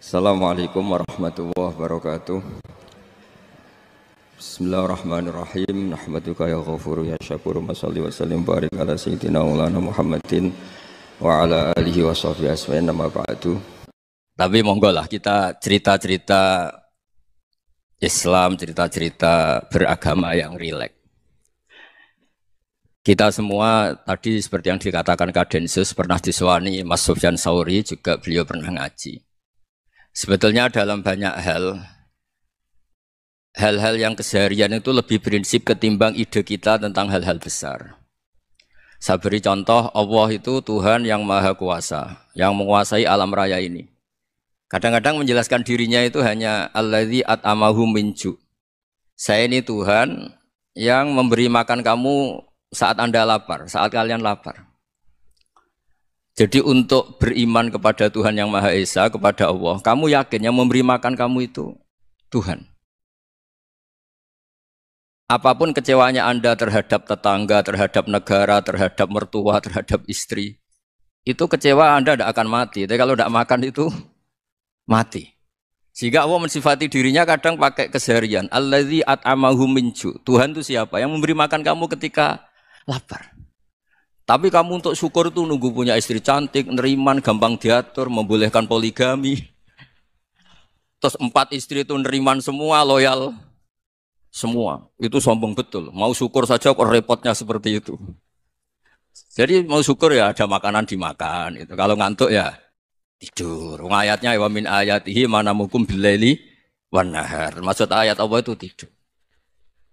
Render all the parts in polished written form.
Assalamualaikum warahmatullahi wabarakatuh. Bismillahirrahmanirrahim. Nahmaduka ya ghafuru ya syakuru. Mashalli wa sallim barik ala sayyidina maulana Muhammadin wa ala alihi wa sahbihi asma'in nama ba'du. Tapi monggo lah kita cerita-cerita Islam, cerita-cerita beragama yang rileks. Kita semua tadi seperti yang dikatakan Kadensus pernah disewani Mas Sufyan Sauri, juga beliau pernah ngaji. Sebetulnya dalam banyak hal-hal yang keseharian itu lebih prinsip ketimbang ide kita tentang hal-hal besar. Saya beri contoh, Allah itu Tuhan yang Maha Kuasa, yang menguasai alam raya ini. Kadang-kadang menjelaskan dirinya itu hanya Alladzi at'amahu min ju'. Saya ini Tuhan yang memberi makan kamu saat Anda lapar, saat kalian lapar. Jadi untuk beriman kepada Tuhan yang Maha Esa, kepada Allah, kamu yakin yang memberi makan kamu itu Tuhan. Apapun kecewanya Anda terhadap tetangga, terhadap negara, terhadap mertua, terhadap istri, itu kecewa Anda tidak akan mati. Tapi kalau tidak makan itu mati. Sehingga Allah mensifati dirinya kadang pakai keseharian. Alladzi at'amahu min ju'. Tuhan itu siapa? Yang memberi makan kamu ketika lapar. Tapi kamu untuk syukur itu nunggu punya istri cantik, neriman, gampang diatur, membolehkan poligami. Terus 4 istri itu neriman semua, loyal semua. Itu sombong betul. Mau syukur saja kok repotnya seperti itu. Jadi mau syukur ya ada makanan dimakan. Itu. Kalau ngantuk ya tidur. Ayatnya wa min ayatihi manamukum billaili wan nahar. Maksud ayat Allah itu tidur.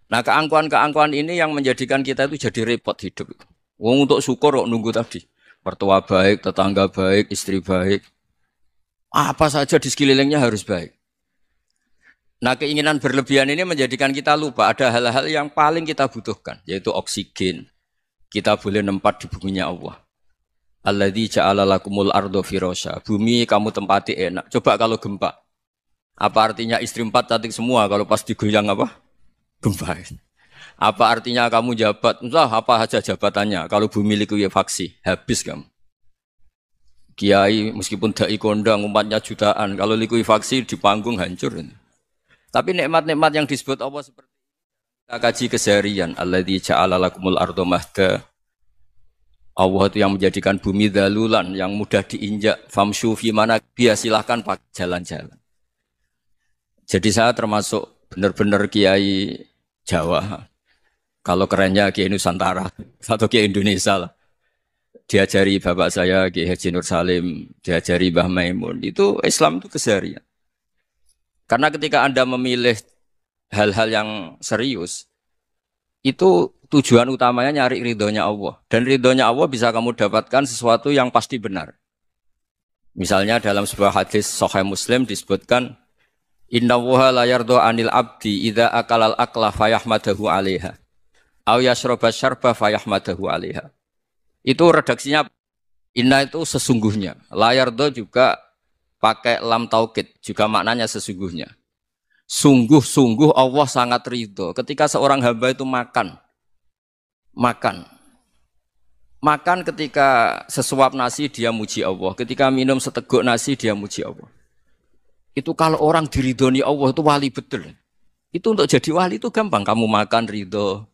Nah keangkuhan-keangkuhan ini yang menjadikan kita itu jadi repot hidup itu. Wong untuk syukur kok nunggu tadi. Mertua baik, tetangga baik, istri baik. Apa saja di sekelilingnya harus baik. Nah keinginan berlebihan ini menjadikan kita lupa ada hal-hal yang paling kita butuhkan. Yaitu oksigen. Kita boleh nempat di buminya Allah. Alladzi ja'ala lakumul ardo firasya. Bumi kamu tempati enak. Coba kalau gempa. Apa artinya istri 4 cantik semua kalau pas digoyang apa? Gempa. Apa artinya kamu jabat? Entah apa saja jabatannya. Kalau bumi likuifaksi, habis kamu. Kiai meskipun dai kondang umatnya jutaan, kalau likuifaksi di panggung hancur. Tapi nikmat-nikmat yang disebut Allah seperti kita kaji keseharian. Alladzi ja'ala lakumul ardo mahda. Allah itu yang menjadikan bumi dalulan, yang mudah diinjak. Famshu fi mana biya silahkan pakai jalan-jalan. Jadi saya termasuk benar-benar kiai Jawa. Kalau kerennya Kiai Nusantara atau Kiai Indonesia lah. Diajari bapak saya Kiai Haji Nur Salim, diajari Mbah Maimun. Itu Islam itu keseharian. Karena ketika Anda memilih hal-hal yang serius, itu tujuan utamanya nyari ridhonya Allah. Dan ridhonya Allah bisa kamu dapatkan sesuatu yang pasti benar. Misalnya dalam sebuah hadis Sahih Muslim disebutkan, Inna Allaha la yardha 'anil 'abdi idza akalal akla fayahmadahu 'alaiha. Aw yashraba syarba fayahmadahu 'alaiha. Itu redaksinya inna itu sesungguhnya. Layardo juga pakai lam taukid, juga maknanya sesungguhnya. Sungguh-sungguh Allah sangat ridho ketika seorang hamba itu makan. Makan ketika sesuap nasi dia muji Allah, ketika minum seteguk nasi dia muji Allah. Itu kalau orang diridhoni Allah itu wali betul. Itu untuk jadi wali itu gampang, kamu makan ridho.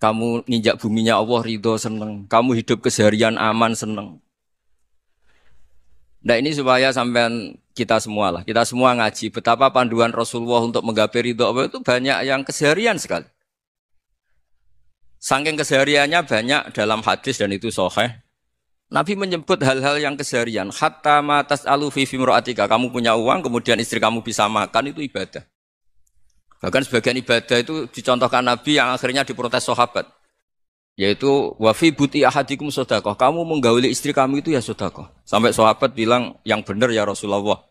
Kamu nginjak buminya Allah ridho seneng. Kamu hidup keseharian aman seneng. Nah ini supaya sampean kita semua lah. Kita semua ngaji betapa panduan Rasulullah untuk menggapai ridho Allah itu banyak yang keseharian sekali. Saking kesehariannya banyak dalam hadis dan itu sahih. Nabi menyebut hal-hal yang keseharian. Hatta ma tas'alu fi fimra'atika. Kamu punya uang kemudian istri kamu bisa makan itu ibadah. Bahkan sebagian ibadah itu dicontohkan Nabi yang akhirnya diprotes sahabat. Yaitu wafi buti ahadikum sedekah. Kamu menggauli istri kamu itu ya sedekah. Sampai sahabat bilang yang benar ya Rasulullah.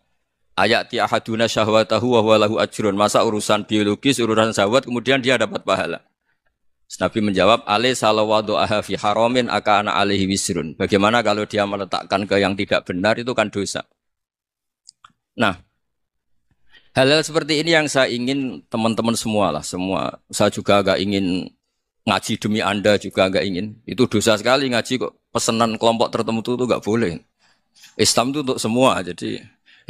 Ayati ahaduna syahwatahu wa huwa lahu ajrun. Masa urusan biologis, urusan syahwat kemudian dia dapat pahala. Nabi menjawab, alaysa lawadu'aha fi haramin akana alaihi wisrun. Bagaimana kalau dia meletakkan ke yang tidak benar itu kan dosa. Nah, hal-hal seperti ini yang saya ingin teman-teman semua lah, semua. Saya juga agak ingin ngaji demi Anda juga agak ingin. Itu dosa sekali ngaji kok pesanan kelompok tertentu itu enggak boleh. Islam itu untuk semua. Jadi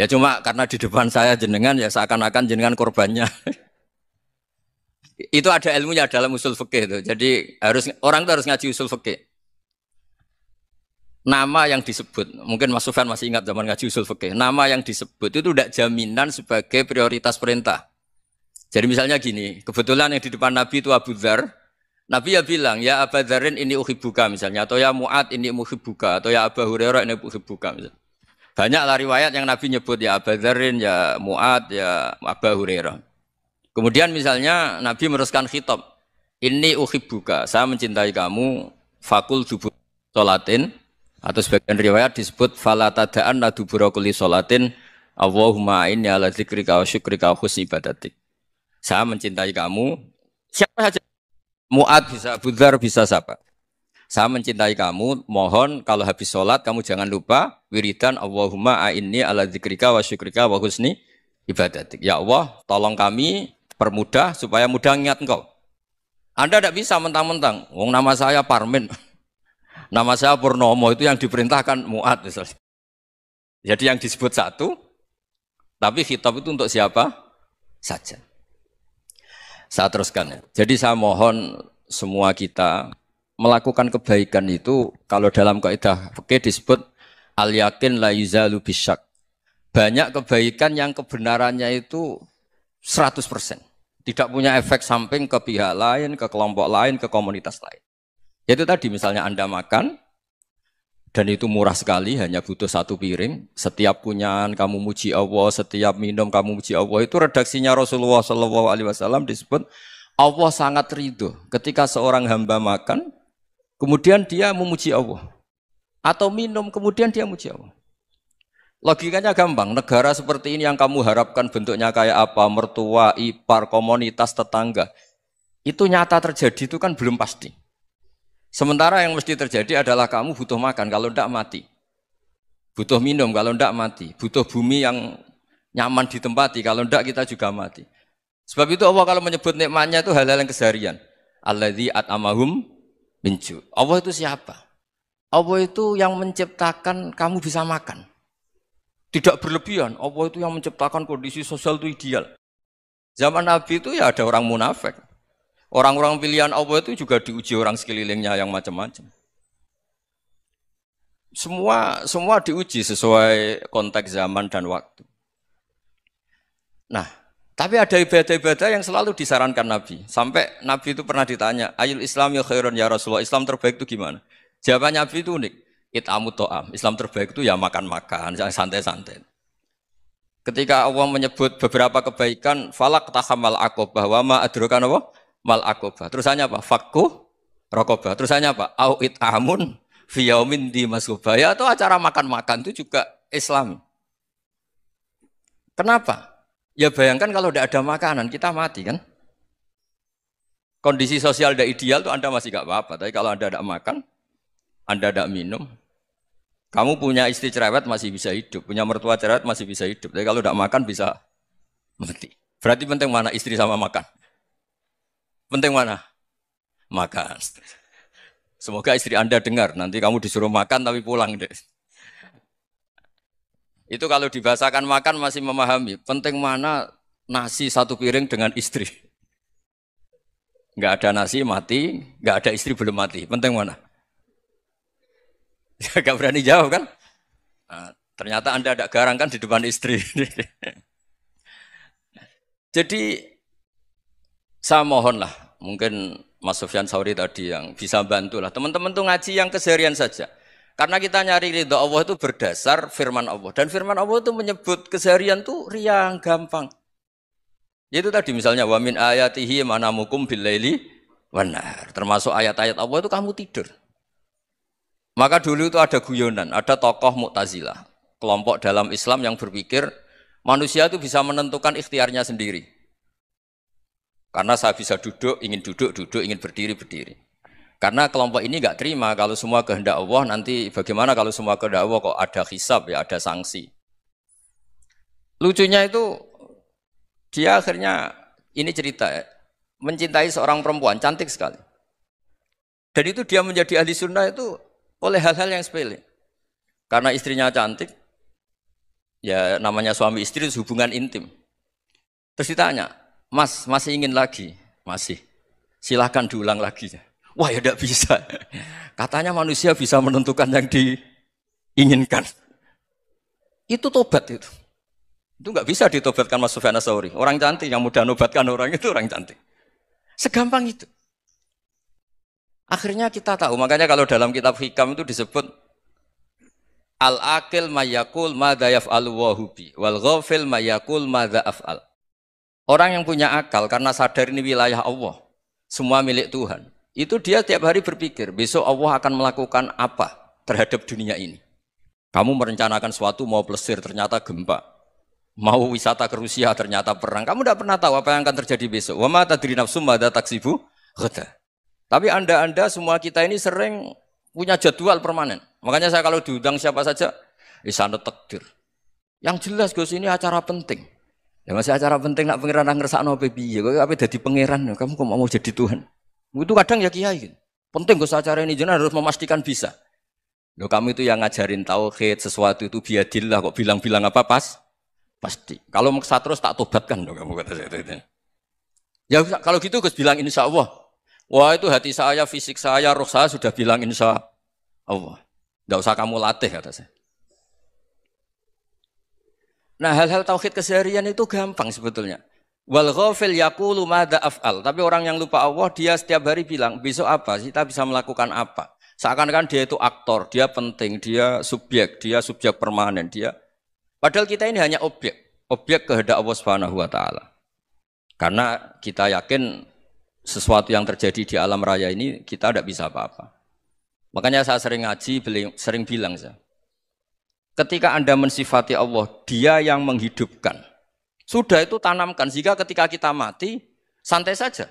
Ya cuma karena di depan saya jenengan ya seakan-akan jenengan korbannya. Itu ada ilmunya dalam usul fikih itu. Jadi orang itu harus ngaji usul fikih. Nama yang disebut, mungkin Mas Sufyan masih ingat zaman ngaji usul fikih. Nama yang disebut itu tidak jaminan sebagai prioritas perintah. Jadi misalnya gini, kebetulan yang di depan Nabi itu Abu Dzar. Nabi ya bilang, ya Abu Dzarin ini uhibbuka misalnya, atau ya Mu'ad ini uhibbuka, atau ya Abu Hurairah ini uhibbuka misalnya. Banyaklah riwayat yang Nabi nyebut ya Abu Dzarin, ya Mu'ad, ya Abu Hurairah. Kemudian misalnya Nabi meneruskan khitab, ini uhibbuka, saya mencintai kamu, fakul dubur sholatin, atau sebagian riwayat disebut fala tada'anna dubura kulli sholatin, Allahumma inni ala dzikrika wa syukrika wa husni ibadatik. Saya mencintai kamu, siapa saja. Mu'ad bisa, Abu Dzar bisa siapa. Saya mencintai kamu, mohon kalau habis sholat kamu jangan lupa wiridan Allahumma a'inni ala dzikrika wa syukrika wa husni ibadatik. Ya Allah, tolong kami permudah supaya mudah ingat engkau. Anda tidak bisa mentang-mentang, wong nama saya Parmin, nama saya Purnomo, itu yang diperintahkan Mu'ad misalnya. Jadi yang disebut satu, tapi khitab itu untuk siapa saja. Saya teruskan ya. Jadi saya mohon semua kita melakukan kebaikan itu kalau dalam kaidah fikih disebut al yakin la yuzalu bisyak. Banyak kebaikan yang kebenarannya itu 100%. Tidak punya efek samping ke pihak lain, ke kelompok lain, ke komunitas lain. Itu tadi misalnya Anda makan dan itu murah sekali, hanya butuh satu piring. Setiap punyaan kamu muji Allah, setiap minum kamu muji Allah. Itu redaksinya Rasulullah SAW disebut Allah sangat ridho ketika seorang hamba makan, kemudian dia memuji Allah. Atau minum, kemudian dia muji Allah. Logikanya gampang, negara seperti ini yang kamu harapkan bentuknya kayak apa, mertua, ipar, komunitas, tetangga. Itu nyata terjadi itu kan belum pasti. Sementara yang mesti terjadi adalah kamu butuh makan, kalau tidak mati. Butuh minum, kalau tidak mati. Butuh bumi yang nyaman ditempati, kalau tidak kita juga mati. Sebab itu Allah kalau menyebut nikmatnya itu hal-hal yang keseharian. Alladzi at'amahum min ju'. Allah itu siapa? Allah itu yang menciptakan kamu bisa makan. Tidak berlebihan, Allah itu yang menciptakan kondisi sosial itu ideal. Zaman Nabi itu ya ada orang munafik. Orang-orang pilihan Allah itu juga diuji orang sekelilingnya yang macam-macam. Semua diuji sesuai konteks zaman dan waktu. Nah, tapi ada ibadah-ibadah yang selalu disarankan Nabi. Sampai Nabi itu pernah ditanya, Ayul Islam ya khairun ya Rasulullah, Islam terbaik itu gimana? Jawaban Nabi itu unik. It'amu to'am. Islam terbaik itu ya makan-makan, santai-santai. Ketika Allah menyebut beberapa kebaikan, falak tahamal aqobah wa ma adrokan apa? Mal aqobah. Terusannya apa? Fakku rokobah. Terusannya apa? Au it'amun fi yaumin di masubah. Ya atau acara makan-makan itu juga Islam. Kenapa? Ya bayangkan kalau tidak ada makanan, kita mati kan? Kondisi sosial tidak ideal itu Anda masih gak apa-apa. Tapi kalau Anda tidak makan, Anda tidak minum, kamu punya istri cerewet masih bisa hidup, punya mertua cerewet masih bisa hidup. Tapi kalau tidak makan bisa mati. Berarti penting mana istri sama makan? Penting mana? Makan. Semoga istri Anda dengar, nanti kamu disuruh makan tapi pulang deh. Itu kalau dibahasakan makan masih memahami. Penting mana nasi satu piring dengan istri. Enggak ada nasi mati, enggak ada istri belum mati. Penting mana? Enggak berani jawab kan? Nah, ternyata Anda ada garang kan di depan istri. Jadi saya mohonlah, mungkin Mas Sufyan Sauri tadi yang bisa bantulah. Teman-teman tuh ngaji yang keseharian saja. Karena kita nyari ridho Allah itu berdasar firman Allah. Dan firman Allah itu menyebut keseharian tuh riang, gampang. Itu tadi misalnya wa min ayatihi manamukum billaili wan nahar. Termasuk ayat-ayat Allah itu kamu tidur. Maka dulu itu ada guyonan, ada tokoh Mu'tazilah, kelompok dalam Islam yang berpikir manusia itu bisa menentukan ikhtiarnya sendiri. Karena saya bisa duduk, ingin berdiri, berdiri. Karena kelompok ini nggak terima kalau semua kehendak Allah, nanti bagaimana kalau semua kehendak Allah kok ada hisab, ya ada sanksi. Lucunya itu, dia akhirnya, ini cerita ya, mencintai seorang perempuan, cantik sekali. Dan itu dia menjadi ahli sunnah itu oleh hal-hal yang sepele. Karena istrinya cantik, Ya namanya suami istri itu hubungan intim. Terus ditanya, Mas, masih ingin lagi? Masih. Silahkan diulang lagi. Wah ya tidak bisa. Katanya manusia bisa menentukan yang diinginkan. Itu tobat itu. Itu nggak bisa ditobatkan Mas Sufyan Ats-Tsauri. Orang cantik yang mudah nobatkan orang itu orang cantik. Segampang itu. Akhirnya kita tahu. Makanya kalau dalam kitab Hikam itu disebut al-akil mayakul madza yaf'alu wa hubi wal ghafil mayakul madza af'al. Orang yang punya akal karena sadar ini wilayah Allah, semua milik Tuhan. Itu dia tiap hari berpikir, besok Allah akan melakukan apa terhadap dunia ini. Kamu merencanakan suatu mau plesir ternyata gempa. Mau wisata ke Rusia ternyata perang. Kamu tidak pernah tahu apa yang akan terjadi besok. Wa ma tadri nafsum madza taksibu ghada. Tapi Anda semua kita ini sering punya jadwal permanen. Makanya saya kalau diundang siapa saja, sana takdir. Yang jelas Gus ini acara penting. Ya masih acara penting nak pangeran ngersakno piye. Kok ape dadi pangeran, kamu kok mau jadi Tuhan. Itu kadang ya kiai gitu. Penting Gus acara ini jenengan harus memastikan bisa. Loh kamu itu yang ngajarin tauhid, sesuatu itu biadillah kok bilang-bilang apa pasti. Kalau maksa terus tak tobatkan dong kamu kata saya itu. Ya kalau gitu Gus bilang insya Allah. Wah itu hati saya, fisik saya, roh saya sudah bilang insya Allah. Tidak usah kamu latih kata saya. Nah hal-hal tauhid keseharian itu gampang sebetulnya. Wal ghafil yaqulu madza af'al. Tapi orang yang lupa Allah dia setiap hari bilang besok apa? Kita bisa melakukan apa? Seakan-akan dia itu aktor, dia penting, dia subjek permanen, dia. Padahal kita ini hanya objek kehendak Allah Subhanahu wa taala. Karena kita yakin sesuatu yang terjadi di alam raya ini kita tidak bisa apa-apa. Makanya saya sering ngaji, sering bilang saya. Ketika Anda mensifati Allah, Dia yang menghidupkan. Sudah itu tanamkan sehingga ketika kita mati santai saja.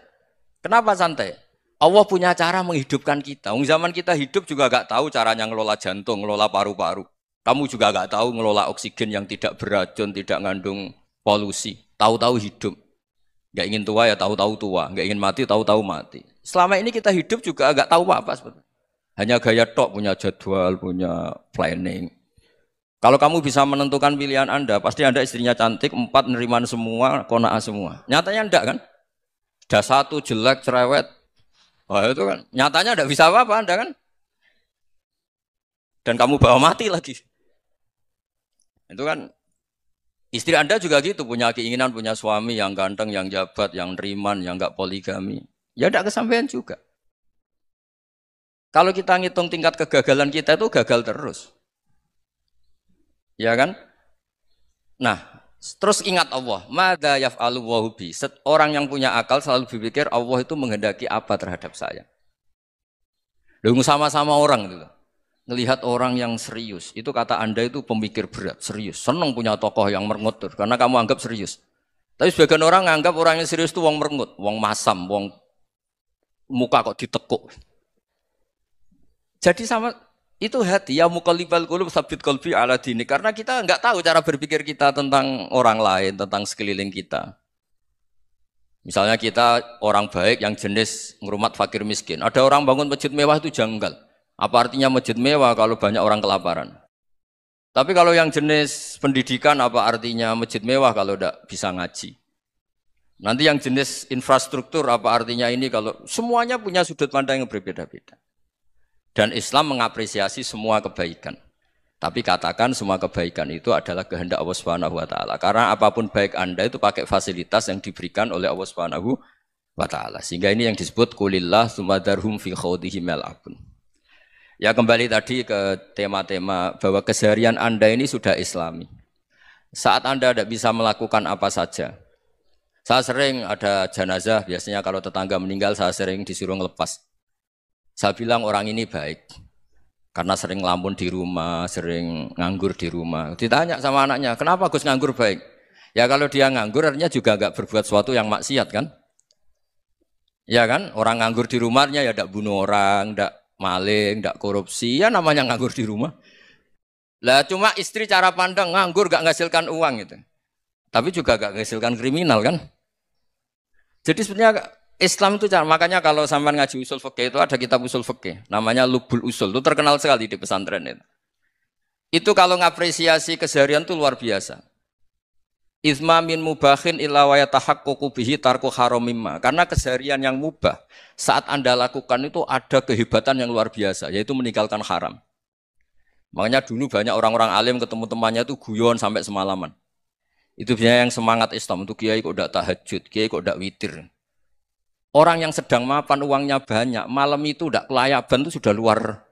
Kenapa santai? Allah punya cara menghidupkan kita. Zaman kita hidup juga gak tahu caranya ngelola jantung, ngelola paru-paru. Kamu juga gak tahu ngelola oksigen yang tidak beracun, tidak mengandung polusi. Tahu-tahu hidup. Gak ingin tua ya tahu-tahu tua. Gak ingin mati tahu-tahu mati. Selama ini kita hidup juga gak tahu apa sebetulnya. Hanya gaya tok, punya jadwal, punya planning. Kalau kamu bisa menentukan pilihan Anda, pasti Anda istrinya cantik, 4 neriman semua, kona'ah semua. Nyatanya enggak kan? Ada 1 jelek, cerewet. Wah itu kan, nyatanya enggak bisa apa-apa Anda kan? Dan kamu bawa mati lagi. Itu kan, istri Anda juga gitu, punya keinginan, punya suami yang ganteng, yang jabat, yang neriman, yang enggak poligami. Ya enggak kesampaian juga. Kalau kita ngitung tingkat kegagalan kita itu gagal terus. Ya kan? Nah, terus ingat Allah. Madza yaf'alu wa bi. Orang yang punya akal selalu berpikir Allah itu menghendaki apa terhadap saya. Lalu sama-sama orang itu. Ngelihat orang yang serius. Itu kata Anda itu pemikir berat, serius. Senang punya tokoh yang merengut karena kamu anggap serius. Tapi sebagian orang anggap orang yang serius itu wong merengut, wong masam, wong muka kok ditekuk. Jadi sama itu hati ya muqallibal qulub tsabbit qalbi ala dini karena kita enggak tahu cara berpikir kita tentang orang lain, tentang sekeliling kita. Misalnya kita orang baik yang jenis ngrumat fakir miskin. Ada orang bangun masjid mewah itu janggal. Apa artinya masjid mewah kalau banyak orang kelaparan? Tapi kalau yang jenis pendidikan apa artinya masjid mewah kalau enggak bisa ngaji? Nanti yang jenis infrastruktur apa artinya ini kalau semuanya punya sudut pandang yang berbeda-beda. Dan Islam mengapresiasi semua kebaikan. Tapi katakan semua kebaikan itu adalah kehendak Allah Subhanahu wa taala. Karena apapun baik Anda itu pakai fasilitas yang diberikan oleh Allah Subhanahu wa taala. Sehingga ini yang disebut qulillah tsumadarhum fi khawdihim yal'abun. Ya kembali tadi ke tema-tema bahwa keseharian Anda ini sudah Islami. Saat Anda tidak bisa melakukan apa saja. Saya sering ada jenazah, biasanya kalau tetangga meninggal saya sering disuruh ngelepas. Saya bilang orang ini baik karena sering ngelamun di rumah, sering nganggur di rumah. Ditanya sama anaknya, kenapa Gus nganggur baik? Ya kalau dia nganggur artinya juga enggak berbuat sesuatu yang maksiat kan? Ya kan? Orang nganggur di rumahnya ya enggak bunuh orang, enggak maling, enggak korupsi, ya namanya nganggur di rumah. Lah cuma istri cara pandang nganggur enggak menghasilkan uang gitu. Tapi juga enggak menghasilkan kriminal kan? Jadi sebenarnya Islam itu makanya kalau sampai ngaji usul fikih itu ada kitab usul fikih namanya Lubul Usul itu terkenal sekali di pesantren itu. Itu kalau ngapresiasi keseharian itu luar biasa. Isma min mubakhin illa wa yatahaqqaqu bihi tarku haramimma. Karena keseharian yang mubah saat Anda lakukan itu ada kehebatan yang luar biasa, yaitu meninggalkan haram. Makanya dulu banyak orang-orang alim ketemu temannya itu guyon sampai semalaman. Itu biasanya yang semangat Islam, itu kiai kok tidak tahajud, kiai kok tidak witir. Orang yang sedang mapan uangnya banyak, malam itu tidak kelayaban itu sudah luar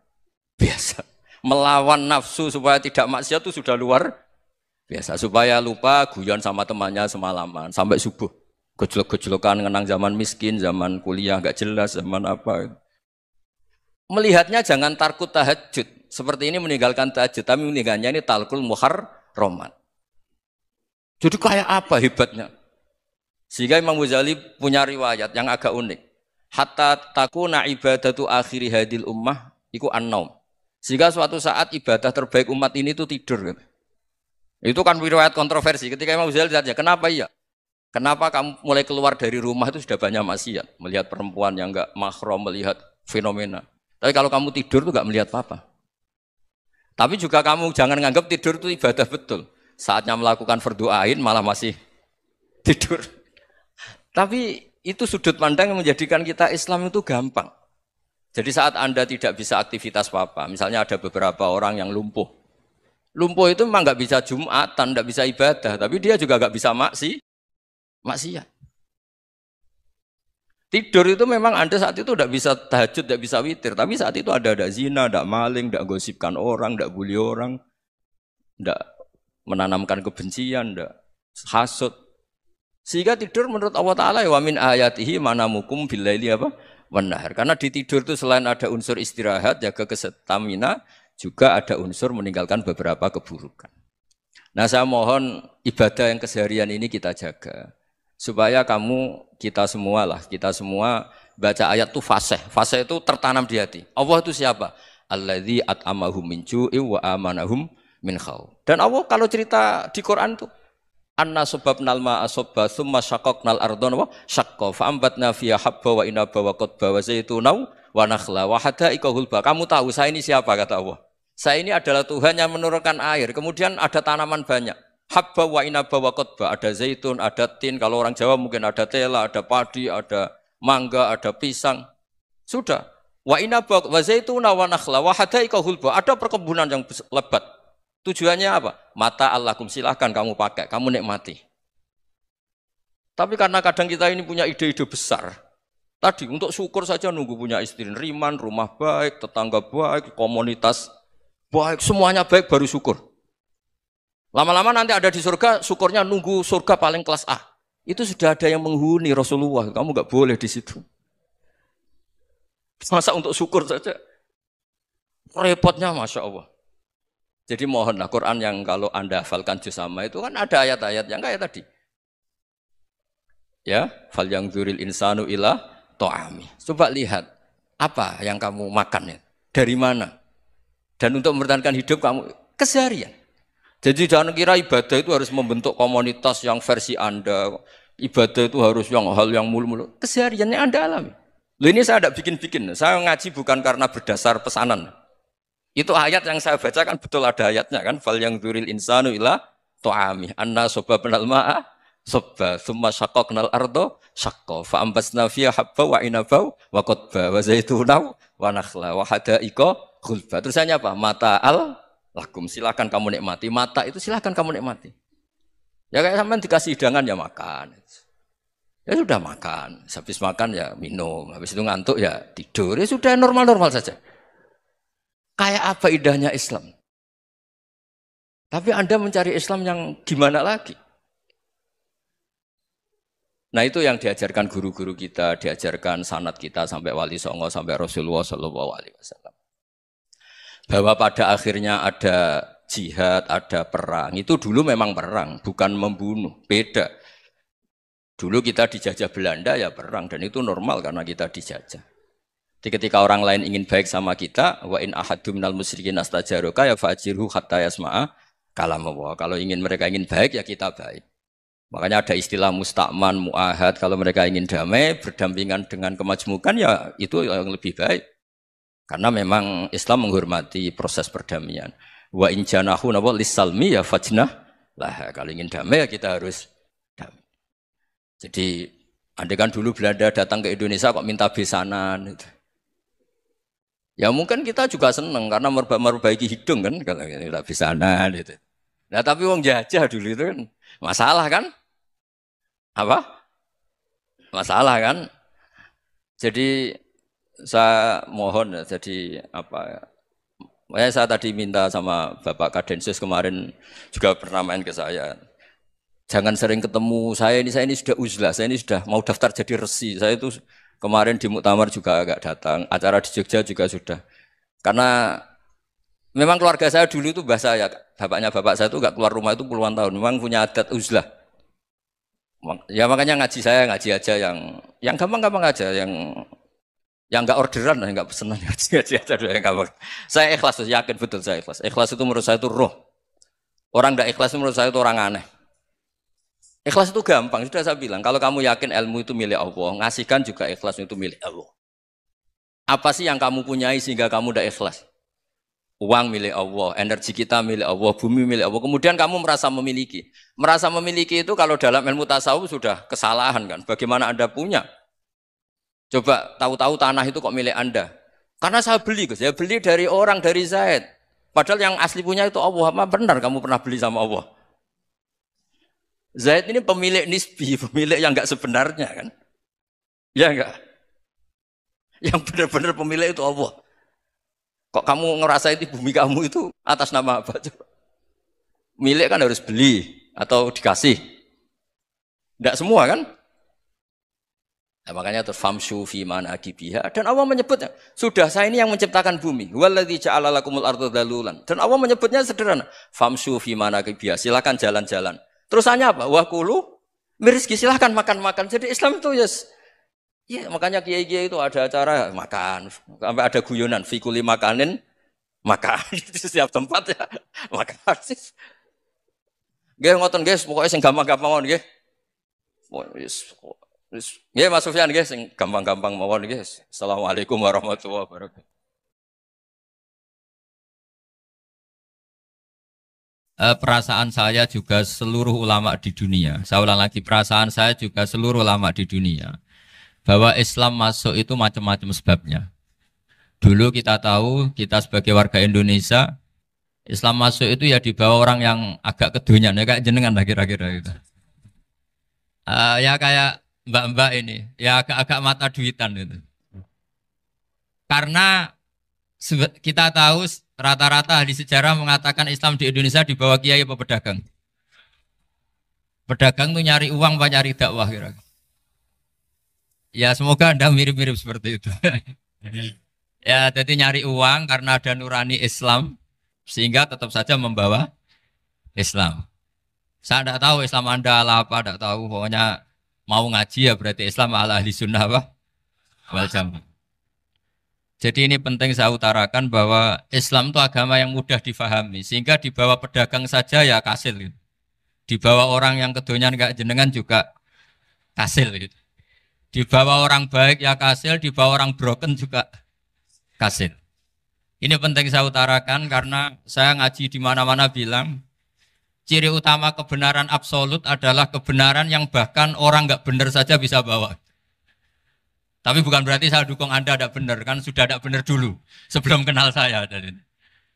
biasa. Melawan nafsu supaya tidak maksiat itu sudah luar biasa, supaya lupa guyon sama temannya semalaman sampai subuh. Gejolak-gejolokan ngenang zaman miskin, zaman kuliah nggak jelas, zaman apa. Melihatnya jangan tarkut tahajud. Seperti ini meninggalkan tahajud, tapi meninggalkannya ini talkul muharramat. Jadi kayak apa hebatnya? Sehingga Imam Ghazali punya riwayat yang agak unik. Hatta takuna ibadatu akhiri hadil ummah iku an-naum. Sehingga suatu saat ibadah terbaik umat ini itu tidur. Itu kan riwayat kontroversi. Ketika Imam Ghazali ditanya, kenapa iya? Kenapa kamu mulai keluar dari rumah itu sudah banyak maksiat? Melihat perempuan yang enggak mahram, melihat fenomena. Tapi kalau kamu tidur itu enggak melihat apa-apa. Tapi juga kamu jangan menganggap tidur itu ibadah betul. Saatnya melakukan fardhu ain malah masih tidur. Tapi itu sudut pandang yang menjadikan kita Islam itu gampang. Jadi saat Anda tidak bisa aktivitas apa-apa, misalnya ada beberapa orang yang lumpuh. Lumpuh itu memang nggak bisa Jumatan, nggak bisa ibadah, tapi dia juga nggak bisa maksiat. Tidur itu memang Anda saat itu tidak bisa tahajud, tidak bisa witir, tapi saat itu ada zina, ada maling, tidak gosipkan orang, tidak bully orang, tidak menanamkan kebencian, tidak hasud. Sehingga tidur menurut Allah Ta'ala wa min ayatihi manamukum billaili apa? Wan-nahar. Karena di tidur itu selain ada unsur istirahat, jaga kestamina, juga ada unsur meninggalkan beberapa keburukan. Nah saya mohon ibadah yang keseharian ini kita jaga. Supaya kita semua baca ayat itu fasih. Fasih itu tertanam di hati. Allah itu siapa? Alladzi at'amahum min ju'i wa amanahum min khauf. Dan Allah kalau cerita di Quran itu anna sababnal ma'a sabba tsumma syaqqaqnal ardha wa syaqqa fa ambatna fiha habba wa inaba wa qadba wa zaituna wa nakhla wa hada'iqa hulba. Kamu tahu saya ini siapa kata Allah? Saya ini adalah Tuhan yang menurunkan air, kemudian ada tanaman banyak. Habba wa inaba wa qadba, ada zaitun, ada tin, kalau orang Jawa mungkin ada tela, ada padi, ada mangga, ada pisang. Sudah. Wa inaba wa zaituna wa nakhla wa hada'iqa hulba, ada perkebunan yang lebat. Tujuannya apa? Mata Allahkum, silahkan kamu pakai, kamu nikmati. Tapi karena kadang kita ini punya ide-ide besar. Tadi untuk syukur saja nunggu punya istri riman, rumah baik, tetangga baik, komunitas baik, semuanya baik baru syukur. Lama-lama nanti ada di surga, syukurnya nunggu surga paling kelas A. Itu sudah ada yang menghuni Rasulullah, kamu nggak boleh di situ. Masa untuk syukur saja? Repotnya Masya Allah. Jadi mohonlah Quran yang kalau Anda hafalkan juz amma itu kan ada ayat-ayat yang kayak tadi. Ya, fal yang dzuril insanu ila ta'ami. Coba lihat apa yang kamu makan ya? Dari mana? Dan untuk mempertahankan hidup kamu keseharian. Jadi jangan kira ibadah itu harus membentuk komunitas yang versi Anda. Ibadah itu harus yang hal yang mulu-mulu. Kesehariannya Anda alami. Loh ini saya tidak bikin-bikin. Saya ngaji bukan karena berdasar pesanan. Itu ayat yang saya bacakan betul ada ayatnya kan. Fal yang dzuril insanu ila ta'ami. Anna sababnal ma'a sabba tsumma syaqqaqnal arda syaqqa fa ambasna fiha habba wa inaba wa qadba wa zaituna wa nakhla wa hada'iqa khulba. Terusannya apa? Mata lakum, silakan kamu nikmati. Mata itu silakan kamu nikmati. Ya kayak sampean dikasih hidangan ya makan. Ya sudah makan. Habis makan ya minum. Habis itu ngantuk ya tidur. Ya sudah normal-normal saja. Kayak apa indahnya Islam. Tapi Anda mencari Islam yang gimana lagi? Nah itu yang diajarkan guru-guru kita, diajarkan sanad kita sampai Wali Songo, sampai Rasulullah SAW. Bahwa pada akhirnya ada jihad, ada perang. Itu dulu memang perang, bukan membunuh. Beda. Dulu kita dijajah Belanda ya perang, dan itu normal karena kita dijajah. Jadi ketika orang lain ingin baik sama kita, wa in ahadum minal musyrikin astajaroka ya fajirhu hatta yasma'a kalam Allah. Kalau mereka ingin baik ya kita baik. Makanya ada istilah mustakman, mu'ahad. Kalau mereka ingin damai, berdampingan dengan kemajmukan ya itu yang lebih baik. Karena memang Islam menghormati proses perdamaian. Wa in janahu napa lisalmi ya fajnah lah. Kalau ingin damai ya kita harus damai. Jadi andai kan dulu Belanda datang ke Indonesia kok minta besanan gitu. Ya mungkin kita juga seneng karena memperbaiki hidung kan kalau minta besanan gitu. Nah tapi wong jajah dulu itu kan masalah kan? Apa? Masalah kan? Jadi saya mohon ya, jadi apa ya? Saya tadi minta sama Bapak Kadensus kemarin juga pernah main ke saya. Jangan sering ketemu saya ini sudah uzlah, saya ini sudah mau daftar jadi resi. Saya itu kemarin di muktamar juga agak datang, acara di Jogja juga sudah. Karena memang keluarga saya dulu itu bahasa ya, bapaknya bapak saya itu enggak keluar rumah itu puluhan tahun. Memang punya adat uzlah. Ya makanya ngaji aja yang gampang-gampang aja, yang enggak orderan, enggak pesenan ngaji aja dulu yang gampang. Saya ikhlas, yakin betul saya ikhlas. Ikhlas itu menurut saya itu roh. Orang enggak ikhlas menurut saya itu orang aneh. Ikhlas itu gampang, sudah saya bilang. Kalau kamu yakin ilmu itu milik Allah, ngasihkan juga ikhlas itu milik Allah. Apa sih yang kamu punyai sehingga kamu tidak ikhlas? Uang milik Allah, energi kita milik Allah, bumi milik Allah. Kemudian kamu merasa memiliki. Merasa memiliki itu kalau dalam ilmu tasawuf sudah kesalahan kan. Bagaimana Anda punya? Coba tahu-tahu tanah itu kok milik Anda. Karena saya beli, Gus. Ya beli dari orang, dari Zaid. Padahal yang asli punya itu Allah. Apa benar kamu pernah beli sama Allah? Zaid ini pemilik nisbi, pemilik yang enggak sebenarnya kan. Ya enggak? Yang benar-benar pemilik itu Allah. Kok kamu ngerasa itu bumi kamu itu atas nama apa? Coba. Milik kan harus beli atau dikasih. Enggak semua kan? Nah, makanya terus famshu fi manakibiha dan Allah menyebutnya sudah saya ini yang menciptakan bumi waladzi ja'ala lakumul arda dalulan dan Allah menyebutnya sederhana famshu fi manakibiha silakan jalan-jalan terusannya apa wa kulu mirizki silakan makan-makan jadi Islam itu ya makanya kiai-kiai itu ada acara makan sampai ada guyonan fi kulli makanin makan di setiap tempat ya makan nggih ngoten guys pokoknya sing gampang-gampang mawon nggih nggih Mas Sufyan nggih sing gampang-gampang mawon nggih. Assalamualaikum warahmatullahi wabarakatuh. Perasaan saya juga seluruh ulama di dunia. Saya ulang lagi perasaan saya juga seluruh ulama di dunia bahwa Islam masuk itu macam-macam sebabnya. Dulu kita tahu kita sebagai warga Indonesia Islam masuk itu ya dibawa orang yang agak kedonyan ya kayak jenengan lah kira-kira gitu. Ya kayak mbak-mbak ini, ya agak-agak mata duitan itu. Karena kita tahu rata-rata ahli sejarah mengatakan Islam di Indonesia dibawa kiai apa pedagang. Pedagang tuh nyari uang apa nyari dakwah kira-kira. Ya semoga Anda mirip-mirip seperti itu. Ya jadi nyari uang karena ada nurani Islam sehingga tetap saja membawa Islam. Saya tidak tahu Islam Anda ala apa, tidak tahu pokoknya mau ngaji ya berarti Islam ala ahli sunnah apa? Wal jamaah. Jadi ini penting saya utarakan bahwa Islam itu agama yang mudah difahami. Sehingga dibawa pedagang saja ya kasil. Gitu. Dibawa orang yang kedonyan gak jenengan juga kasil. Gitu. Dibawa orang baik ya kasil, dibawa orang broken juga kasil. Ini penting saya utarakan karena saya ngaji di mana-mana bilang ciri utama kebenaran absolut adalah kebenaran yang bahkan orang nggak benar saja bisa bawa. Tapi bukan berarti saya dukung Anda tidak benar, kan sudah tidak benar dulu sebelum kenal saya.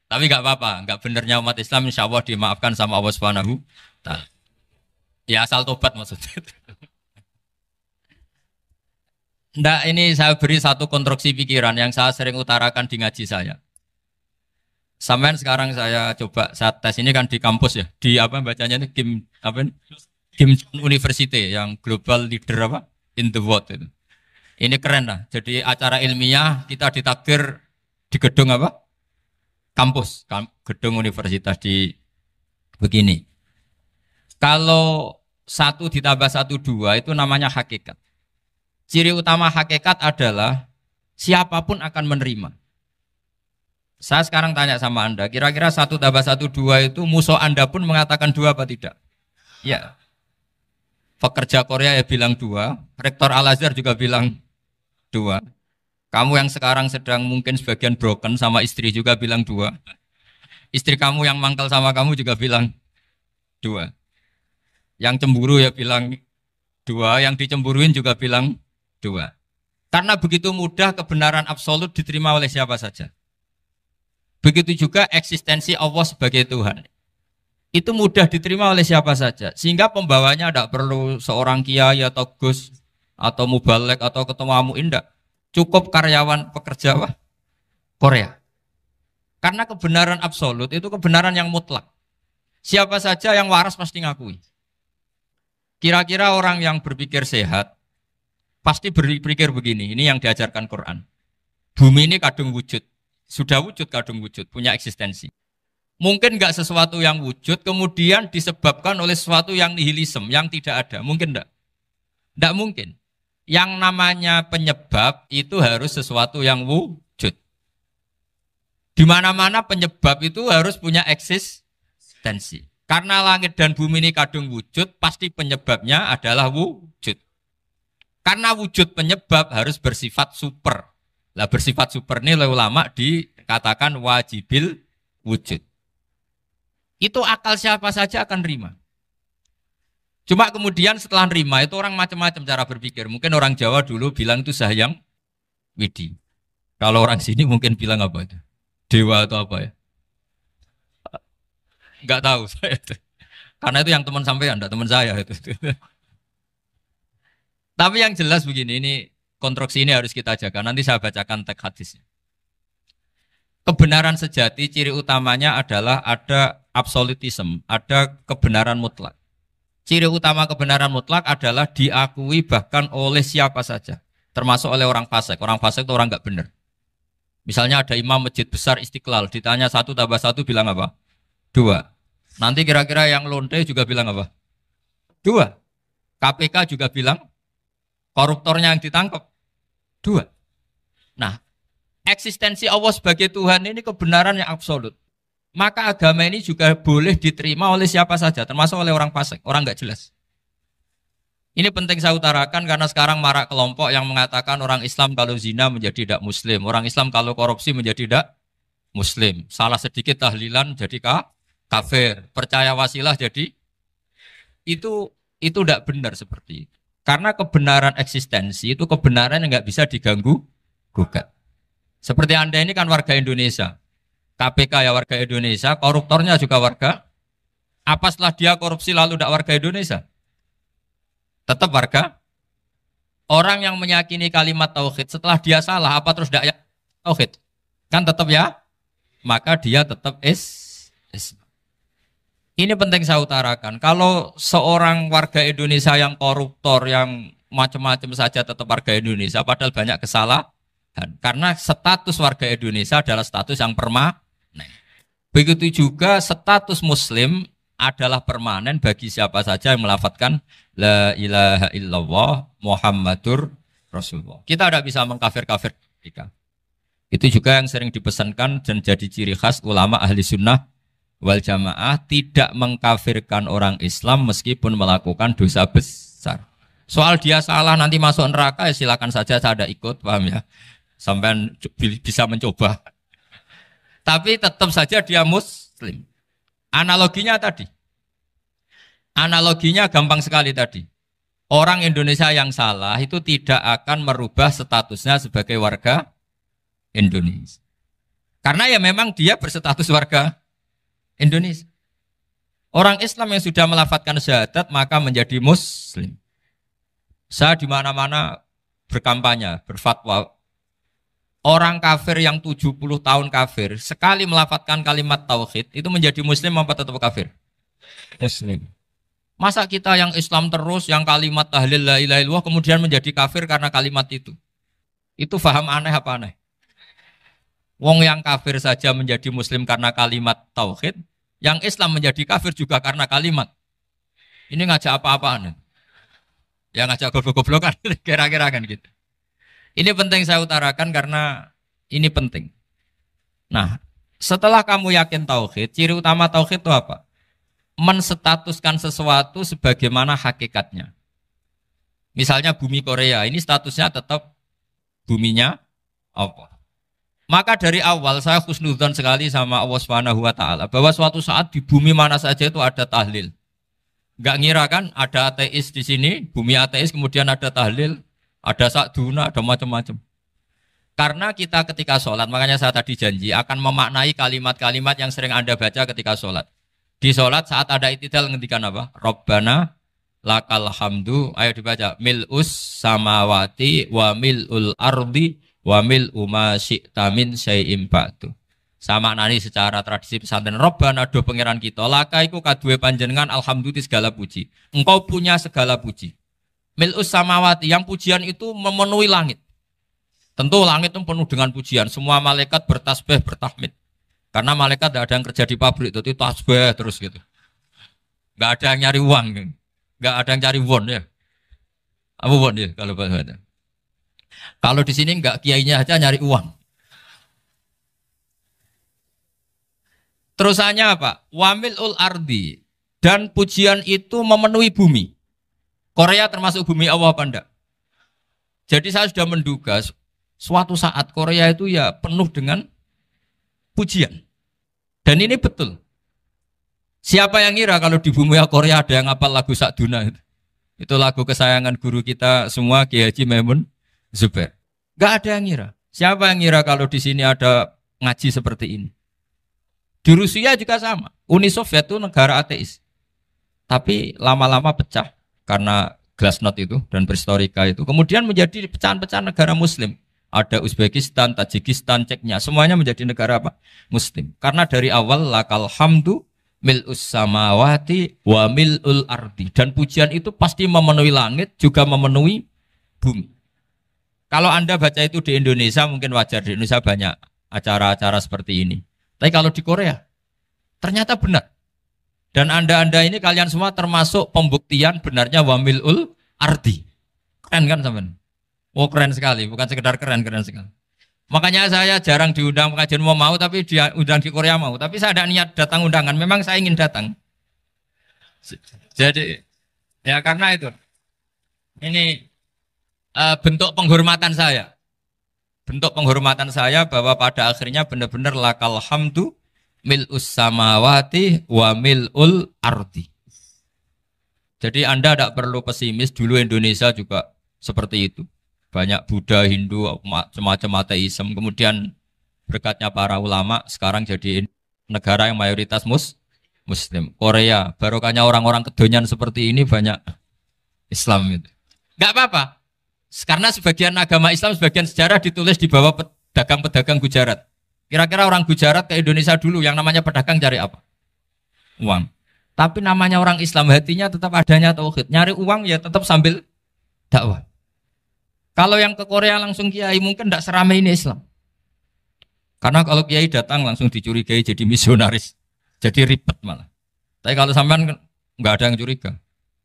Tapi nggak apa-apa, nggak benarnya umat Islam insya Allah dimaafkan sama Allah Subhanahu wa Ta'ala. Ya asal tobat maksudnya. Nggak, ini saya beri satu konstruksi pikiran yang saya sering utarakan di ngaji saya. Sampai sekarang saya coba saat tes ini kan di kampus ya, di apa bacanya ini Kim University yang global leader apa in the world itu. Ini keren lah. Jadi acara ilmiah kita ditakdir di gedung apa? Kampus, gedung universitas di begini. Kalau 1 ditambah 1 2 itu namanya hakikat. Ciri utama hakikat adalah siapapun akan menerima. Saya sekarang tanya sama Anda, kira-kira 1 tambah 1 2 itu musuh Anda pun mengatakan 2 apa tidak? Ya. Pekerja Korea ya bilang 2, Rektor Al-Azhar juga bilang 2. Kamu yang sekarang sedang mungkin sebagian broken sama istri juga bilang 2. Istri kamu yang mangkal sama kamu juga bilang dua. Yang cemburu ya bilang dua, yang dicemburuin juga bilang dua. Karena begitu mudah kebenaran absolut diterima oleh siapa saja. Begitu juga eksistensi Allah sebagai Tuhan. Itu mudah diterima oleh siapa saja. Sehingga pembawanya tidak perlu seorang kiai atau gus atau mubalek atau ketua muin, tidak. Cukup karyawan pekerja Korea. Karena kebenaran absolut itu kebenaran yang mutlak. Siapa saja yang waras pasti ngakui. Kira-kira orang yang berpikir sehat pasti berpikir begini, ini yang diajarkan Quran. Bumi ini kadung wujud, sudah wujud kadung wujud, punya eksistensi. Mungkin nggak sesuatu yang wujud, kemudian disebabkan oleh sesuatu yang nihilisme, yang tidak ada. Mungkin enggak? Enggak mungkin. Yang namanya penyebab itu harus sesuatu yang wujud. Di mana-mana penyebab itu harus punya eksistensi. Karena langit dan bumi ini kadung wujud, pasti penyebabnya adalah wujud. Karena wujud penyebab harus bersifat super. Lah bersifat super ini oleh ulama dikatakan wajibil wujud. Itu akal siapa saja akan nerima. Cuma kemudian setelah nerima itu orang macam-macam cara berpikir. Mungkin orang Jawa dulu bilang itu Sahyang Widi. Kalau orang sini mungkin bilang apa itu? Dewa atau apa ya? Enggak tahu saya itu. Karena itu yang teman sampean, enggak teman saya itu. Tapi yang jelas begini, ini konstruksi ini harus kita jaga. Nanti saya bacakan teks hadisnya. Kebenaran sejati ciri utamanya adalah ada absolutisme, ada kebenaran mutlak. Ciri utama kebenaran mutlak adalah diakui bahkan oleh siapa saja, termasuk oleh orang fasik. Orang fasik itu orang enggak benar. Misalnya ada imam masjid besar Istiqlal, ditanya 1 tambah 1 bilang apa? 2. Nanti kira-kira yang lonte juga bilang apa? 2. KPK juga bilang koruptornya yang ditangkap 2. Nah, eksistensi Allah sebagai Tuhan ini kebenaran yang absolut. Maka agama ini juga boleh diterima oleh siapa saja, termasuk oleh orang fasik, orang nggak jelas. Ini penting saya utarakan karena sekarang marak kelompok yang mengatakan orang Islam kalau zina menjadi tidak muslim, orang Islam kalau korupsi menjadi tidak muslim. Salah sedikit tahlilan jadi kafir, percaya wasilah jadi itu tidak benar seperti itu. Karena kebenaran eksistensi itu kebenaran yang nggak bisa diganggu gugat. Seperti Anda ini kan warga Indonesia, KPK ya warga Indonesia, koruptornya juga warga. Apa setelah dia korupsi lalu tidak warga Indonesia? Tetap warga. Orang yang meyakini kalimat tauhid setelah dia salah apa terus tidak tauhid? Kan tetap ya. Maka dia tetap Ini penting saya utarakan. Kalau seorang warga Indonesia yang koruptor, yang macam-macam saja tetap warga Indonesia, padahal banyak kesalahan. Karena status warga Indonesia adalah status yang permanen. Begitu juga status Muslim adalah permanen bagi siapa saja yang melafadzkan La ilaha illallah Muhammadur Rasulullah. Kita tidak bisa mengkafir-kafir mereka. Itu juga yang sering dipesankan dan jadi ciri khas ulama ahli sunnah wal jamaah, tidak mengkafirkan orang Islam meskipun melakukan dosa besar. Soal dia salah nanti masuk neraka ya silakan saja, saya ada ikut, paham ya? Sampai bisa mencoba. Tapi tetap saja dia muslim. Analoginya tadi. Analoginya gampang sekali tadi. Orang Indonesia yang salah itu tidak akan merubah statusnya sebagai warga Indonesia. Karena ya memang dia berstatus warga Indonesia. Orang Islam yang sudah melafadzkan syahadat maka menjadi muslim. Saya di mana-mana berkampanye, berfatwa. Orang kafir yang 70 tahun kafir, sekali melafadzkan kalimat tauhid, itu menjadi muslim apa tetap kafir? Muslim. Masa kita yang Islam terus, yang kalimat tahlil la ilaha illallah, kemudian menjadi kafir karena kalimat itu? Itu faham aneh apa aneh? Wong yang kafir saja menjadi muslim karena kalimat tauhid, yang Islam menjadi kafir juga karena kalimat. Ini ngajak apa-apaan? Ya ngajak goblok-goblokan, kira-kira kan gitu. Ini penting saya utarakan karena ini penting. Nah, setelah kamu yakin tauhid, ciri utama tauhid itu apa? Menstatuskan sesuatu sebagaimana hakikatnya. Misalnya bumi Korea, ini statusnya tetap buminya apa? Maka dari awal saya husnudzon sekali sama Allah Subhanahu wa taala bahwa suatu saat di bumi mana saja itu ada tahlil. Enggak ngira kan ada ateis di sini, bumi ateis kemudian ada tahlil, ada sakduna, ada macam-macam. Karena kita ketika sholat, makanya saya tadi janji akan memaknai kalimat-kalimat yang sering Anda baca ketika sholat. Di sholat saat ada itidal ngendikan apa? Rabbana lakal hamdu, ayo dibaca, mil'us samawati wa mil'ul ardi wa mil'u ma syi'ta min syai'im ba'du. Sama nani secara tradisi pesantren, Rabbana do pangeran kita, laka iku kaduwe panjenengan alhamdulillah segala puji. Engkau punya segala puji. Mil'us samawati, yang pujian itu memenuhi langit. Tentu langit itu penuh dengan pujian. Semua malaikat bertasbih, bertahmid. Karena malaikat tidak ada yang kerja di pabrik, itu tasbih terus gitu. Nggak ada yang nyari uang, nggak ada yang cari won ya. Apa won ya kalau bahasa? Kalau di sini nggak kiainya aja nyari uang. Terusannya apa? Wamilul ardi, dan pujian itu memenuhi bumi. Korea termasuk bumi Allah apa enggak? Jadi saya sudah menduga suatu saat Korea itu ya penuh dengan pujian. Dan ini betul. Siapa yang ngira kalau di bumi Korea ada yang hafal lagu Sakduna itu? Itu lagu kesayangan guru kita semua, Kiai Haji Maimun Zubair. Gak ada yang ngira. Siapa yang ngira kalau di sini ada ngaji seperti ini? Di Rusia juga sama. Uni Soviet itu negara ateis. Tapi lama-lama pecah karena glasnost itu dan perestroika itu. Kemudian menjadi pecahan-pecahan negara muslim. Ada Uzbekistan, Tajikistan, Ceknya, semuanya menjadi negara apa? Muslim. Karena dari awal lakal hamdu mil'us samawati wa mil'ul ardi. Dan pujian itu pasti memenuhi langit, juga memenuhi bumi. Kalau Anda baca itu di Indonesia, mungkin wajar. Di Indonesia banyak acara-acara seperti ini. Tapi kalau di Korea, ternyata benar. Dan Anda ini kalian semua termasuk pembuktian benarnya wa mil'ul ardi. Keren kan teman? Oh keren sekali, bukan sekedar keren, keren sekali. Makanya saya jarang diundang pengajian mau, tapi diundang di Korea mau. Tapi saya ada niat datang undangan, memang saya ingin datang. Jadi, ya karena itu. Ini bentuk penghormatan saya. Bentuk penghormatan saya bahwa pada akhirnya benar-benar lakal hamdu mil'us samawati wa mil'ul ardi. Jadi Anda tidak perlu pesimis, dulu Indonesia juga seperti itu. Banyak Buddha, Hindu, macam-macam ateisme. Kemudian berkatnya para ulama sekarang jadi negara yang mayoritas Muslim. Korea, barokahnya orang-orang kedonyan seperti ini banyak Islam itu. Gak apa-apa. Karena sebagian agama Islam, sebagian sejarah ditulis di bawah pedagang-pedagang Gujarat. Kira-kira orang Gujarat ke Indonesia dulu yang namanya pedagang cari apa? Uang. Tapi namanya orang Islam hatinya tetap adanya tauhid. Nyari uang ya tetap sambil dakwah. Kalau yang ke Korea langsung kiai mungkin tidak seramai ini Islam. Karena kalau kiai datang langsung dicurigai jadi misionaris. Jadi ribet malah. Tapi kalau sampean nggak ada yang curiga.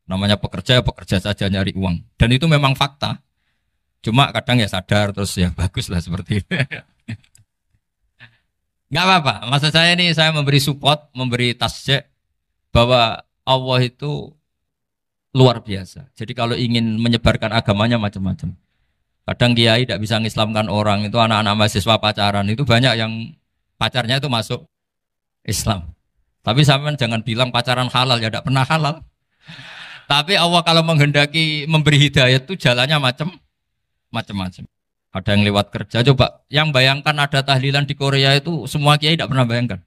Namanya pekerja, pekerja saja nyari uang. Dan itu memang fakta. Cuma kadang ya sadar terus ya bagus lah seperti itu. Nggak apa-apa. Maksud saya ini saya memberi support, memberi tasjek bahwa Allah itu luar biasa. Jadi kalau ingin menyebarkan agamanya macam-macam. Kadang kiai tidak bisa mengislamkan orang, itu anak-anak mahasiswa pacaran, itu banyak yang pacarnya itu masuk Islam. Tapi sampean jangan bilang pacaran halal, ya tidak pernah halal. Tapi Allah kalau menghendaki memberi hidayah itu jalannya macam-macam. Ada yang lewat kerja, coba yang bayangkan ada tahlilan di Korea itu semua kiai tidak pernah bayangkan.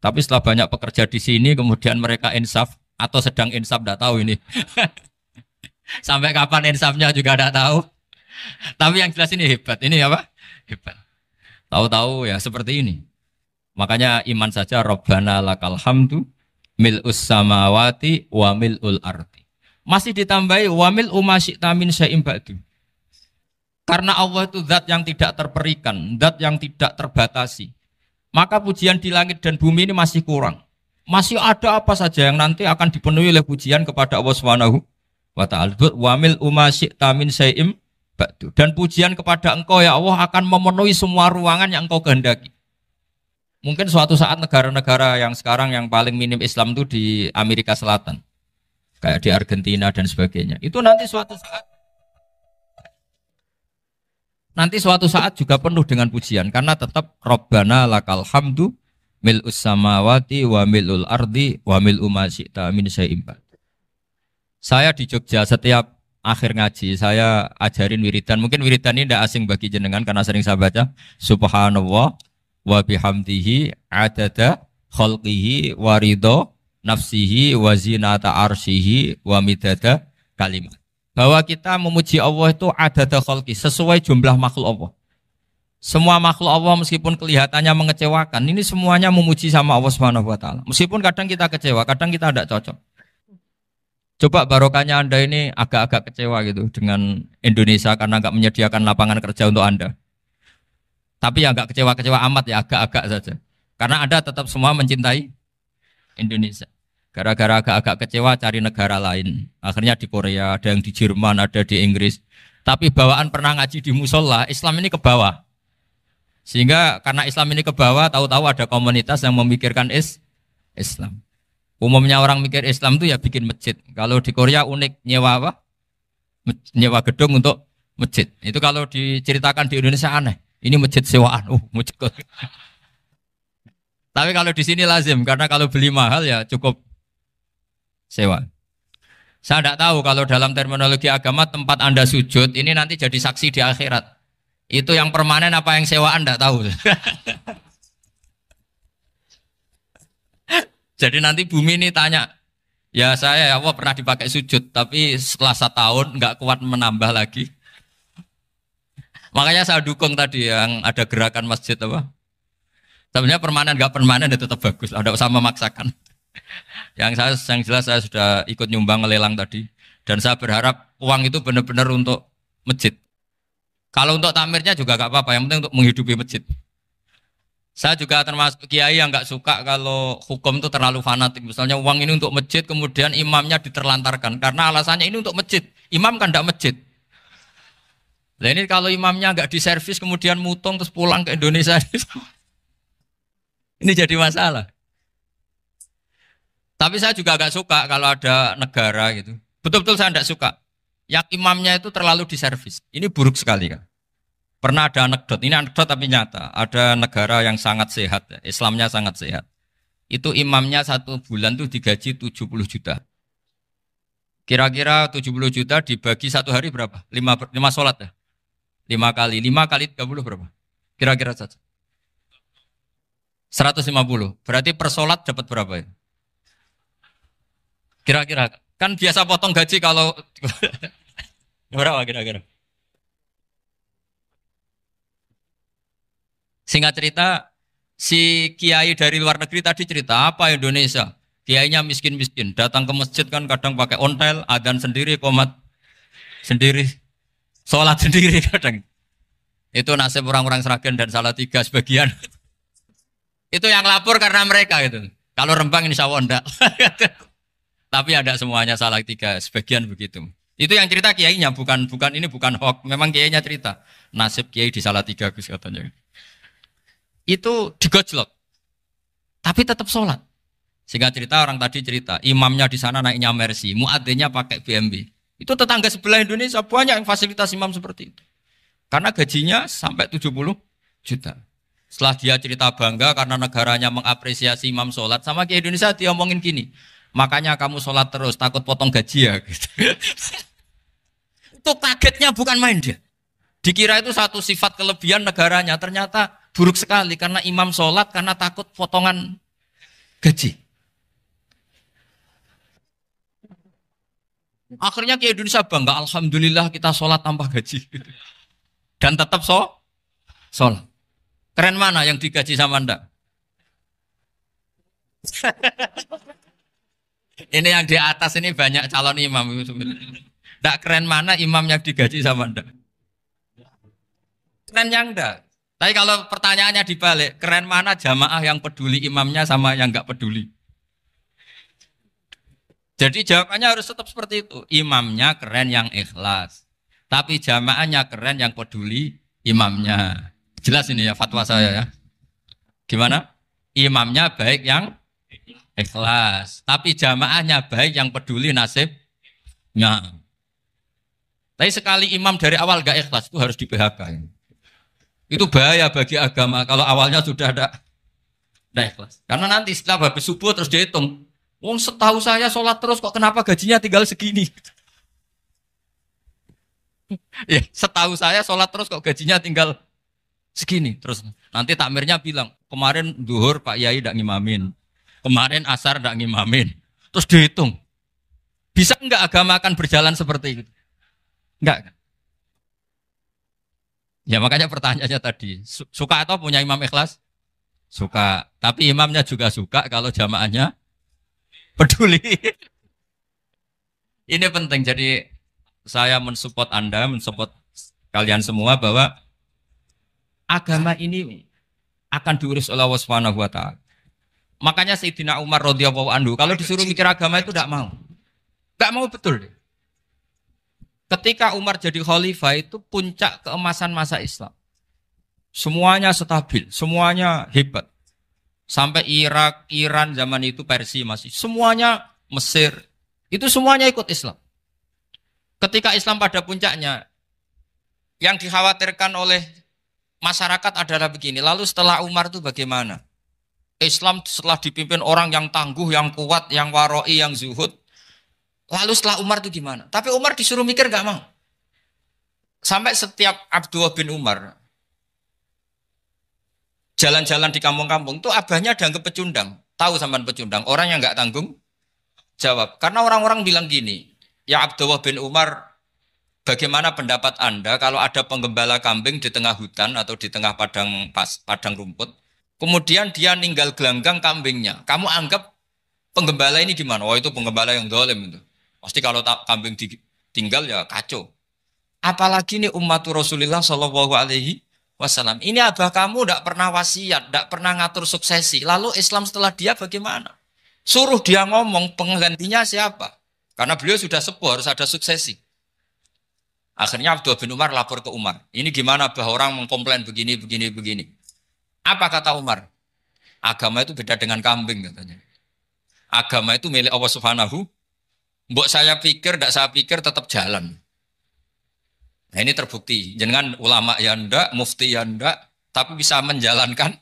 Tapi setelah banyak pekerja di sini, kemudian mereka insaf atau sedang insaf, tidak tahu ini. Sampai kapan insafnya juga tidak tahu. Tapi yang jelas ini hebat. Ini apa? Hebat. Tahu-tahu ya seperti ini. Makanya iman saja Rabbana lakal hamdu mil'us samawati wa mil'ul ardi. Masih ditambahi wa mil'u ma syi'ta min syai'im ba'du. Karena Allah itu zat yang tidak terperikan, zat yang tidak terbatasi. Maka pujian di langit dan bumi ini masih kurang. Masih ada apa saja yang nanti akan dipenuhi oleh pujian kepada Allah Subhanahu wa ta'ala. Wa mil'u ma syi'ta min syai'im ba'du. Dan pujian kepada Engkau ya Allah akan memenuhi semua ruangan yang Engkau kehendaki. Mungkin suatu saat negara-negara yang sekarang yang paling minim Islam itu di Amerika Selatan. Kayak di Argentina dan sebagainya. Itu nanti suatu saat nanti suatu saat juga penuh dengan pujian karena tetap Rabbana lakal hamdu mil'us samawati wa mil'ul ardi wa mil'u ma syi'ta min syai'in ba'd. Saya di Jogja setiap akhir ngaji saya ajarin wiridan. Mungkin wiridan ini tidak asing bagi jenengan karena sering saya baca subhanallah wa bihamdihi adada khalqihi wa ridha nafsihi wa zinata arsyihi wa midada kalimat. Bahwa kita memuji Allah itu adada khalqi sesuai jumlah makhluk Allah. Semua makhluk Allah meskipun kelihatannya mengecewakan, ini semuanya memuji sama Allah Subhanahu wa taala. Meskipun kadang kita kecewa, kadang kita tidak cocok. Coba barokahnya Anda ini agak-agak kecewa gitu dengan Indonesia karena nggak menyediakan lapangan kerja untuk Anda. Tapi ya nggak kecewa-kecewa amat ya, agak-agak saja. Karena Anda tetap semua mencintai Indonesia. Gara-gara agak-agak kecewa cari negara lain. Akhirnya di Korea, ada yang di Jerman, ada di Inggris. Tapi bawaan pernah ngaji di musola, Islam ini ke bawah. Sehingga karena Islam ini ke bawah, tahu-tahu ada komunitas yang memikirkan Islam. Umumnya orang mikir Islam itu ya bikin masjid. Kalau di Korea unik, nyewa apa? Nyewa gedung untuk masjid. Itu kalau diceritakan di Indonesia aneh. Ini masjid sewaan. Masjid. Tapi kalau di sini lazim karena kalau beli mahal ya cukup sewa. Saya tidak tahu kalau dalam terminologi agama tempat Anda sujud ini nanti jadi saksi di akhirat. Itu yang permanen apa yang sewaan tidak tahu. Jadi nanti bumi ini tanya, ya saya ya Allah pernah dipakai sujud, tapi setelah 1 tahun nggak kuat menambah lagi. Makanya saya dukung tadi yang ada gerakan masjid apa. Sebenarnya permanen nggak permanen itu tetap bagus, ada usah memaksakan. Yang jelas saya sudah ikut nyumbang lelang tadi, dan saya berharap uang itu benar-benar untuk masjid. Kalau untuk takmirnya juga nggak apa-apa, yang penting untuk menghidupi masjid. Saya juga termasuk kiai yang nggak suka kalau hukum itu terlalu fanatik. Misalnya uang ini untuk masjid, kemudian imamnya diterlantarkan. Karena alasannya ini untuk masjid. Imam kan tidak masjid. Nah ini kalau imamnya nggak diservis, kemudian mutung terus pulang ke Indonesia. Ini jadi masalah. Tapi saya juga nggak suka kalau ada negara gitu. Betul-betul saya tidak suka. Yang imamnya itu terlalu diservis. Ini buruk sekali kan. Pernah ada anekdot, ini anekdot tapi nyata. Ada negara yang sangat sehat, Islamnya sangat sehat. Itu imamnya 1 bulan tuh digaji 70 juta. Kira-kira 70 juta dibagi 1 hari berapa? 5 sholat ya? 5 kali 30 berapa? Kira-kira saja. 150. Berarti per sholat dapat berapa ya? Kira-kira. Kan biasa potong gaji kalau... berapa kira-kira? Singkat cerita, si kiai dari luar negeri tadi cerita apa Indonesia? Kiainya miskin-miskin, datang ke masjid kan kadang pakai ontel, adzan sendiri, qomat sendiri, sholat sendiri kadang. Itu nasib orang-orang Sragen dan Salatiga sebagian. Itu yang lapor karena mereka itu. Kalau Rembang insya Allah enggak. Tapi ada semuanya Salatiga, sebagian begitu. Itu yang cerita kiainya, bukan ini bukan hoax. Memang kiainya cerita. Nasib kiai di Salatiga Gus katanya. Itu digojlok, tapi tetap sholat. Sehingga cerita orang tadi cerita, imamnya di sana naiknya Mercy, muadzinnya pakai BMW. Itu tetangga sebelah Indonesia banyak yang fasilitas imam seperti itu. Karena gajinya sampai 70 juta. Setelah dia cerita bangga karena negaranya mengapresiasi imam sholat, sama ke Indonesia dia omongin gini, makanya kamu sholat terus, takut potong gaji ya. Gitu. Itu kagetnya bukan main dia. Dikira itu satu sifat kelebihan negaranya, ternyata buruk sekali karena imam sholat karena takut potongan gaji. Akhirnya ke Indonesia bangga, alhamdulillah kita sholat tanpa gaji. Dan tetap sholat. Keren mana yang digaji sama Anda? Ini yang di atas ini banyak calon imam. Tidak keren mana imam yang digaji sama Anda? Keren yang enggak. Tapi kalau pertanyaannya dibalik, keren mana jamaah yang peduli imamnya sama yang enggak peduli? Jadi jawabannya harus tetap seperti itu. Imamnya keren yang ikhlas. Tapi jamaahnya keren yang peduli imamnya. Jelas ini ya fatwa saya ya. Gimana? Imamnya baik yang ikhlas. Tapi jamaahnya baik yang peduli nasibnya. Tapi sekali imam dari awal enggak ikhlas itu harus di PHK. Itu bahaya bagi agama kalau awalnya sudah ada ikhlas. Karena nanti setelah habis subuh terus dihitung. Wong setahu saya sholat terus kok kenapa gajinya tinggal segini? Ya, setahu saya sholat terus kok gajinya tinggal segini. Terus nanti takmirnya bilang, kemarin duhur Pak Yai tidak ngimamin. Kemarin asar tidak ngimamin. Terus dihitung. Bisa enggak agama akan berjalan seperti itu? Enggak kan? Ya makanya pertanyaannya tadi, suka atau punya imam ikhlas? Suka. Tapi imamnya juga suka kalau jamaahnya peduli. Ini penting. Jadi saya mensupport Anda, mensupport kalian semua bahwa agama ini akan diurus oleh Allah Subhanahu wa taala. Makanya Sayyidina Umar radhiyallahu anhu kalau disuruh mikir agama itu tidak mau. Enggak mau betul. Ketika Umar jadi khalifah itu puncak keemasan masa Islam. Semuanya stabil, semuanya hebat. Sampai Irak, Iran zaman itu Persia masih. Semuanya Mesir. Itu semuanya ikut Islam. Ketika Islam pada puncaknya, yang dikhawatirkan oleh masyarakat adalah begini. Lalu setelah Umar itu bagaimana? Islam setelah dipimpin orang yang tangguh, yang kuat, yang waroi, yang zuhud. Lalu setelah Umar itu gimana? Tapi Umar disuruh mikir gak mau. Sampai setiap Abdullah bin Umar jalan-jalan di kampung-kampung itu abahnya dianggap pecundang. Tahu sampean pecundang? Orang yang gak tanggung jawab. Karena orang-orang bilang gini, ya Abdullah bin Umar, bagaimana pendapat Anda kalau ada penggembala kambing di tengah hutan atau di tengah padang rumput, kemudian dia ninggal gelanggang kambingnya. Kamu anggap penggembala ini gimana? Oh itu penggembala yang dolim itu. Pasti kalau kambing ditinggal ya kacau. Apalagi ini ummatu Rasulullah Shallallahu Alaihi Wasallam. Ini abah kamu tidak pernah wasiat, tidak pernah ngatur suksesi. Lalu Islam setelah dia bagaimana? Suruh dia ngomong penggantinya siapa? Karena beliau sudah sepuh harus ada suksesi. Akhirnya Abdullah bin Umar lapor ke Umar. Ini gimana bah orang mengkomplain begini. Apa kata Umar? Agama itu beda dengan kambing katanya. Agama itu milik Allah Subhanahu. Mbok saya pikir, tidak saya pikir tetap jalan. Nah ini terbukti. Jangan ulama ya ndak, mufti ya ndak, tapi bisa menjalankan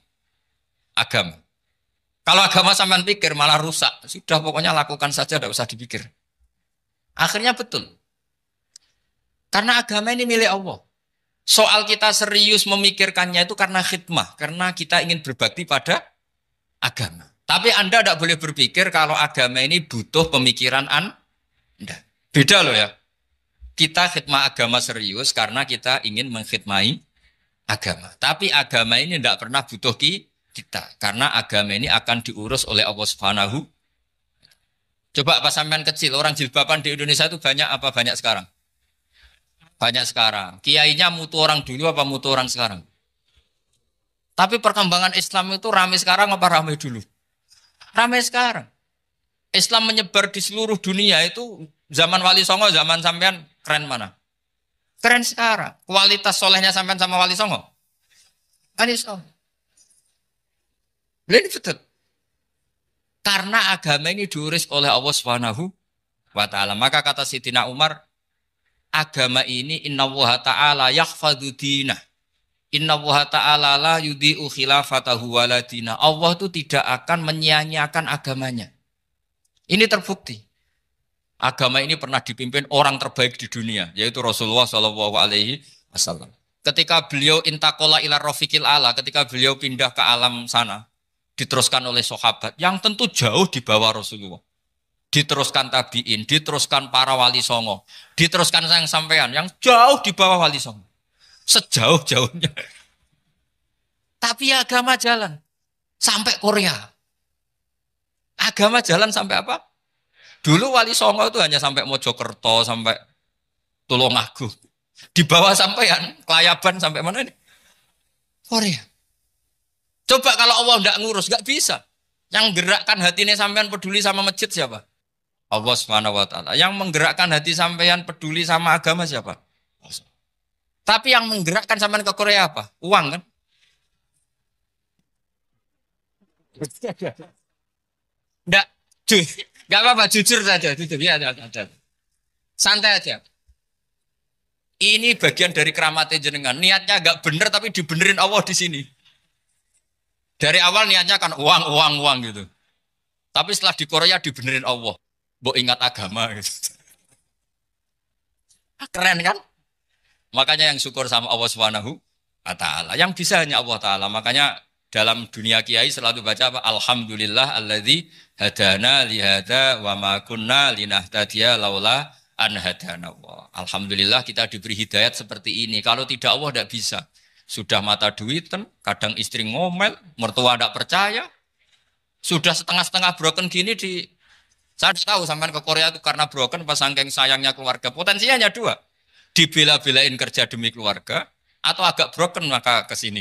agama. Kalau agama sampean pikir malah rusak. Sudah pokoknya lakukan saja, tidak usah dipikir. Akhirnya betul. Karena agama ini milik Allah. Soal kita serius memikirkannya itu karena khidmah. Karena kita ingin berbakti pada agama. Tapi Anda tidak boleh berpikir kalau agama ini butuh pemikiran Anda. Beda loh ya. Kita khidmah agama serius karena kita ingin mengkhidmai agama. Tapi agama ini tidak pernah butuh kita. Karena agama ini akan diurus oleh Allah Subhanahu. Coba pas sampean kecil, orang jilbaban di Indonesia itu banyak apa banyak sekarang? Banyak sekarang. Kiainya mutu orang dulu apa mutu orang sekarang? Tapi perkembangan Islam itu ramai sekarang apa ramai dulu? Ramai sekarang. Islam menyebar di seluruh dunia itu zaman Wali Songo, zaman sampean keren mana? Keren sekarang. Kualitas solehnya sampean sama Wali Songo? Wali Songo. Ini betul. Karena agama ini diurus oleh Allah Subhanahu wa taala. Maka kata Sayyidina Umar, agama ini innallaha ta'ala yahfadhu dinah. Innallaha ta'ala la yudhi'u khilafatahu waladina. Allah itu tidak akan menyia-nyiakan agamanya. Ini terbukti. Agama ini pernah dipimpin orang terbaik di dunia, yaitu Rasulullah Shallallahu Alaihi Wasallam. Ketika beliau intakola ila rofiqil ala, ketika beliau pindah ke alam sana, diteruskan oleh sahabat yang tentu jauh di bawah Rasulullah. Diteruskan tabi'in, diteruskan para wali songo, diteruskan sayang sampean yang jauh di bawah wali songo. Sejauh-jauhnya. Tapi agama jalan sampai Korea. Agama jalan sampai apa? Dulu wali songo itu hanya sampai Mojokerto, sampai Tulungagung. Di bawah sampean, Kelayaban sampai mana ini? Korea. Coba kalau Allah tidak ngurus, nggak bisa. Yang gerakkan hatinya sampean peduli sama masjid siapa? Allah Subhanahu wa taala. Yang menggerakkan hati sampean peduli sama agama siapa? Tapi yang menggerakkan sampean ke Korea apa? Uang kan? Enggak, enggak apa-apa, jujur saja, jujur ya, santai aja. Ini bagian dari keramatnya jenengan. Niatnya agak bener tapi dibenerin Allah di sini. Dari awal niatnya kan uang, uang, uang gitu. Tapi setelah di Korea dibenerin Allah. Mbok ingat agama gitu. Keren kan? Makanya yang syukur sama Allah Subhanahu wa taala. Yang bisa hanya Allah taala. Makanya dalam dunia kiai selalu baca apa? Alhamdulillah alladzi hadana li hadza wa ma kunna linahtadiya laula an hadana Allah. Alhamdulillah kita diberi hidayat seperti ini. Kalau tidak Allah tidak bisa. Sudah mata duitan, kadang istri ngomel, mertua tidak percaya. Sudah setengah-setengah broken gini di saya tahu sampai ke Korea itu karena broken pas saking sayangnya keluarga. Potensinya hanya dua. Dibela-belain kerja demi keluarga atau agak broken maka ke sini.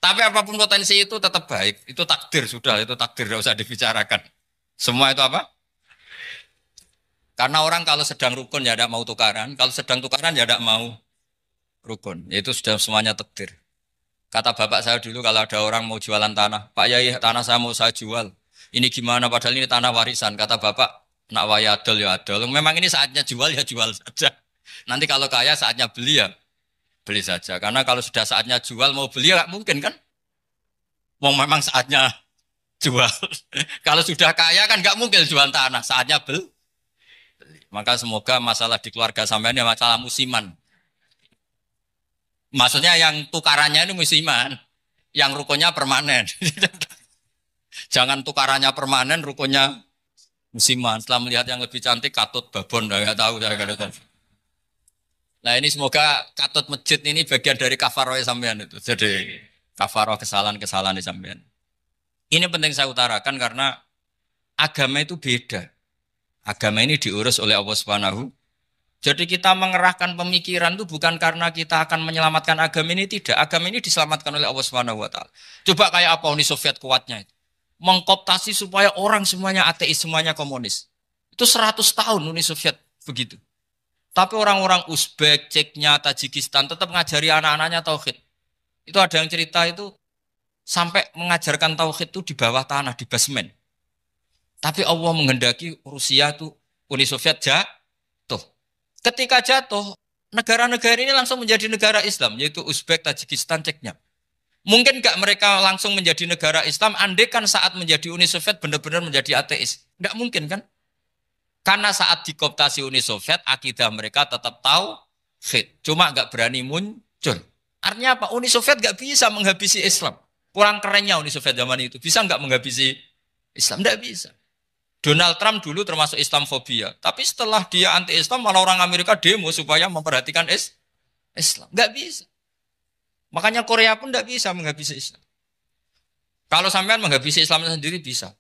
Tapi apapun potensi itu tetap baik. Itu takdir sudah, itu takdir tidak usah dibicarakan. Semua itu apa? Karena orang kalau sedang rukun ya tidak mau tukaran, kalau sedang tukaran ya tidak mau rukun. Itu sudah semuanya takdir. Kata bapak saya dulu kalau ada orang mau jualan tanah, Pak Yai tanah saya mau saya jual. Ini gimana padahal ini tanah warisan. Kata bapak, nak waya adol ya adol. Memang ini saatnya jual ya jual saja. Nanti kalau kaya saatnya beli ya beli saja. Karena kalau sudah saatnya jual mau beli ya nggak mungkin kan. Wong memang saatnya jual. Kalau sudah kaya kan nggak mungkin jual tanah. Saatnya beli. Maka semoga masalah di keluarga sampean ya masalah musiman. Maksudnya yang tukarannya ini musiman. Yang rukunnya permanen. Jangan tukarannya permanen, rukunnya musiman. Setelah melihat yang lebih cantik, katut babon, nggak tahu. Nah ini semoga katut masjid ini bagian dari kafaroh sampean itu. Jadi kafaroh kesalahan-kesalahan di sampean. Ini penting saya utarakan karena agama itu beda. Agama ini diurus oleh Allah Subhanahu. Jadi kita mengerahkan pemikiran itu bukan karena kita akan menyelamatkan agama ini, tidak. Agama ini diselamatkan oleh Allah Subhanahu wa taala. Coba kayak apa Uni Soviet kuatnya itu. Mengkooptasi supaya orang semuanya ateis, semuanya komunis. Itu 100 tahun Uni Soviet begitu. Tapi orang-orang Uzbek, Ceknya, Tajikistan tetap mengajari anak-anaknya tauhid. Itu ada yang cerita itu sampai mengajarkan tauhid itu di bawah tanah, di basement. Tapi Allah menghendaki Rusia itu Uni Soviet jatuh. Ketika jatuh, negara-negara ini langsung menjadi negara Islam, yaitu Uzbek, Tajikistan, Ceknya. Mungkin nggak mereka langsung menjadi negara Islam, andai kan saat menjadi Uni Soviet benar-benar menjadi ateis. Nggak mungkin kan? Karena saat dikooptasi Uni Soviet, akidah mereka tetap tauhid. Cuma nggak berani muncul. Artinya apa? Uni Soviet nggak bisa menghabisi Islam. Kurang kerennya Uni Soviet zaman itu. Bisa nggak menghabisi Islam? Nggak bisa. Donald Trump dulu termasuk Islamfobia. Tapi setelah dia anti-Islam, malah orang Amerika demo supaya memperhatikan Islam. Nggak bisa. Makanya Korea pun tidak bisa menghabisi Islam. Kalau sampean menghabisi Islam sendiri bisa.